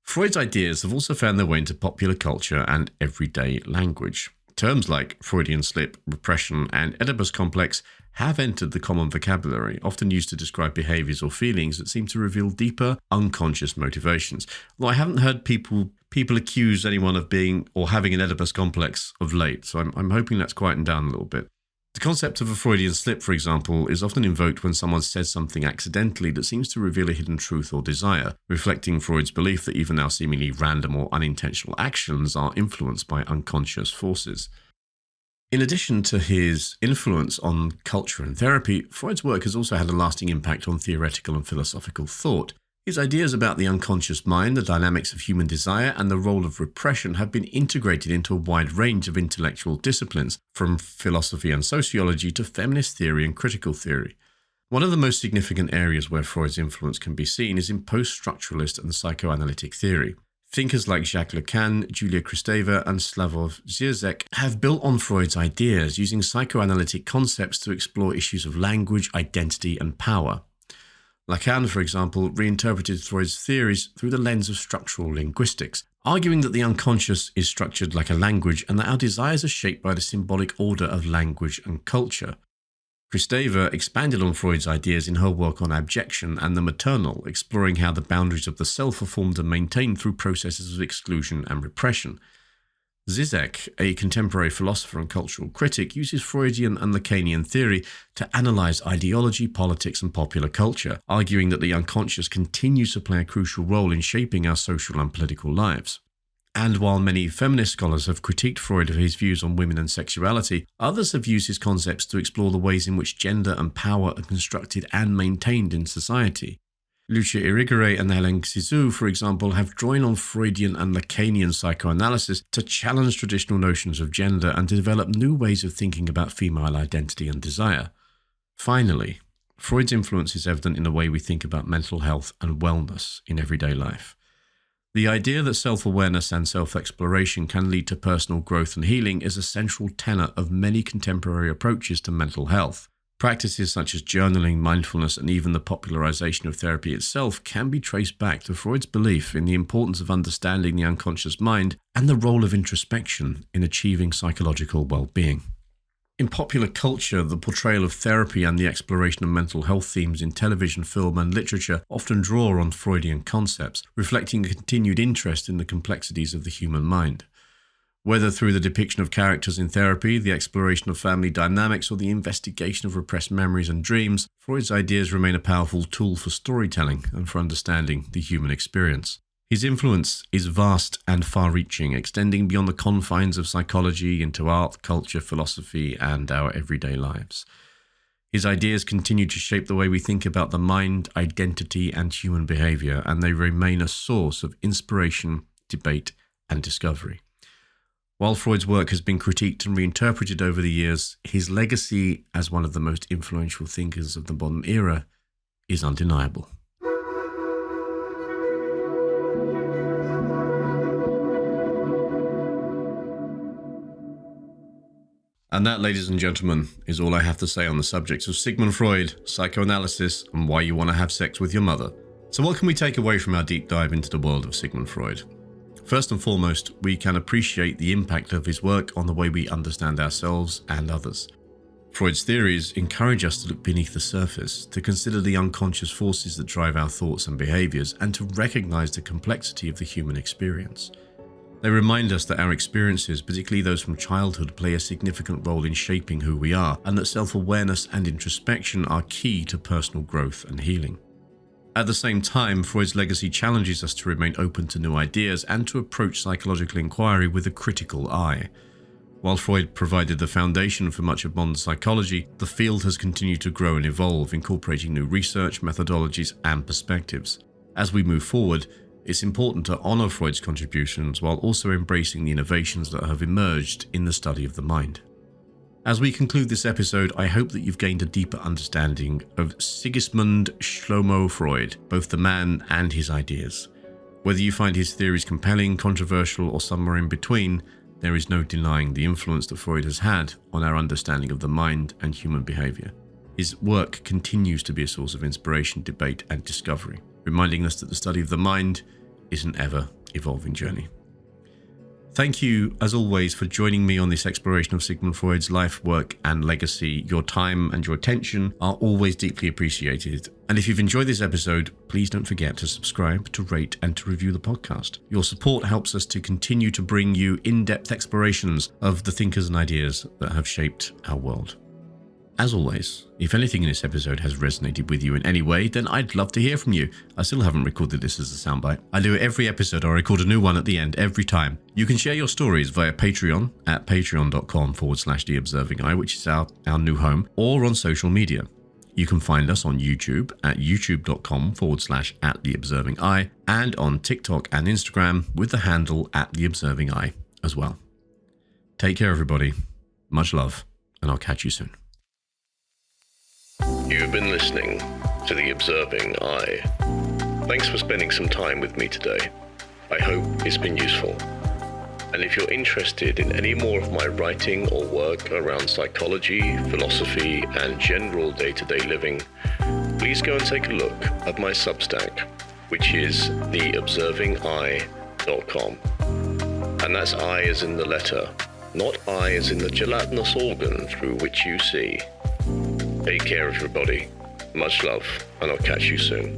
Freud's ideas have also found their way into popular culture and everyday language. Terms like Freudian slip, repression, and Oedipus complex have entered the common vocabulary, often used to describe behaviours or feelings that seem to reveal deeper, unconscious motivations. Although I haven't heard people accuse anyone of being or having an Oedipus complex of late, so I'm hoping that's quietened down a little bit. The concept of a Freudian slip, for example, is often invoked when someone says something accidentally that seems to reveal a hidden truth or desire, reflecting Freud's belief that even now seemingly random or unintentional actions are influenced by unconscious forces. In addition to his influence on culture and therapy, Freud's work has also had a lasting impact on theoretical and philosophical thought. His ideas about the unconscious mind, the dynamics of human desire, and the role of repression have been integrated into a wide range of intellectual disciplines, from philosophy and sociology to feminist theory and critical theory. One of the most significant areas where Freud's influence can be seen is in post-structuralist and psychoanalytic theory. Thinkers like Jacques Lacan, Julia Kristeva, and Slavoj Žižek have built on Freud's ideas, using psychoanalytic concepts to explore issues of language, identity, and power. Lacan, for example, reinterpreted Freud's theories through the lens of structural linguistics, arguing that the unconscious is structured like a language and that our desires are shaped by the symbolic order of language and culture. Kristeva expanded on Freud's ideas in her work on abjection and the maternal, exploring how the boundaries of the self are formed and maintained through processes of exclusion and repression. Zizek, a contemporary philosopher and cultural critic, uses Freudian and Lacanian theory to analyse ideology, politics and popular culture, arguing that the unconscious continues to play a crucial role in shaping our social and political lives. And while many feminist scholars have critiqued Freud for his views on women and sexuality, others have used his concepts to explore the ways in which gender and power are constructed and maintained in society. Lucia Irigaray and Helen Cixous, for example, have drawn on Freudian and Lacanian psychoanalysis to challenge traditional notions of gender and to develop new ways of thinking about female identity and desire. Finally, Freud's influence is evident in the way we think about mental health and wellness in everyday life. The idea that self-awareness and self-exploration can lead to personal growth and healing is a central tenet of many contemporary approaches to mental health. Practices such as journaling, mindfulness, and even the popularization of therapy itself can be traced back to Freud's belief in the importance of understanding the unconscious mind and the role of introspection in achieving psychological well-being. In popular culture, the portrayal of therapy and the exploration of mental health themes in television, film, and literature often draw on Freudian concepts, reflecting a continued interest in the complexities of the human mind. Whether through the depiction of characters in therapy, the exploration of family dynamics, or the investigation of repressed memories and dreams, Freud's ideas remain a powerful tool for storytelling and for understanding the human experience. His influence is vast and far-reaching, extending beyond the confines of psychology into art, culture, philosophy, and our everyday lives. His ideas continue to shape the way we think about the mind, identity, and human behaviour, and they remain a source of inspiration, debate, and discovery. While Freud's work has been critiqued and reinterpreted over the years, his legacy as one of the most influential thinkers of the modern era is undeniable. And that, ladies and gentlemen, is all I have to say on the subjects of Sigmund Freud, psychoanalysis, and why you want to have sex with your mother. So what can we take away from our deep dive into the world of Sigmund Freud? First and foremost, we can appreciate the impact of his work on the way we understand ourselves and others. Freud's theories encourage us to look beneath the surface, to consider the unconscious forces that drive our thoughts and behaviours, and to recognise the complexity of the human experience. They remind us that our experiences, particularly those from childhood, play a significant role in shaping who we are, and that self-awareness and introspection are key to personal growth and healing. At the same time, Freud's legacy challenges us to remain open to new ideas and to approach psychological inquiry with a critical eye. While Freud provided the foundation for much of modern psychology, the field has continued to grow and evolve, incorporating new research, methodologies, and perspectives. As we move forward, it's important to honour Freud's contributions while also embracing the innovations that have emerged in the study of the mind. As we conclude this episode, I hope that you've gained a deeper understanding of Sigmund Shlomo Freud, both the man and his ideas. Whether you find his theories compelling, controversial, or somewhere in between, there is no denying the influence that Freud has had on our understanding of the mind and human behaviour. His work continues to be a source of inspiration, debate, and discovery, reminding us that the study of the mind is an ever-evolving journey. Thank you, as always, for joining me on this exploration of Sigmund Freud's life, work, and legacy. Your time and your attention are always deeply appreciated. And if you've enjoyed this episode, please don't forget to subscribe, to rate, and to review the podcast. Your support helps us to continue to bring you in-depth explorations of the thinkers and ideas that have shaped our world. As always, if anything in this episode has resonated with you in any way, then I'd love to hear from you. I still haven't recorded this as a soundbite. I do it every episode. I record a new one at the end every time. You can share your stories via Patreon at patreon.com/theobservingeye, which is our new home, or on social media. You can find us on YouTube at youtube.com/@theobservingeye, and on TikTok and Instagram with the handle @theobservingeye as well. Take care, everybody. Much love, and I'll catch you soon. You've been listening to The Observing Eye. Thanks for spending some time with me today. I hope it's been useful. And if you're interested in any more of my writing or work around psychology, philosophy, and general day-to-day living, please go and take a look at my Substack, which is theobservingeye.com. And that's I as in the letter, not I as in the gelatinous organ through which you see. Take care, everybody. Much love, and I'll catch you soon.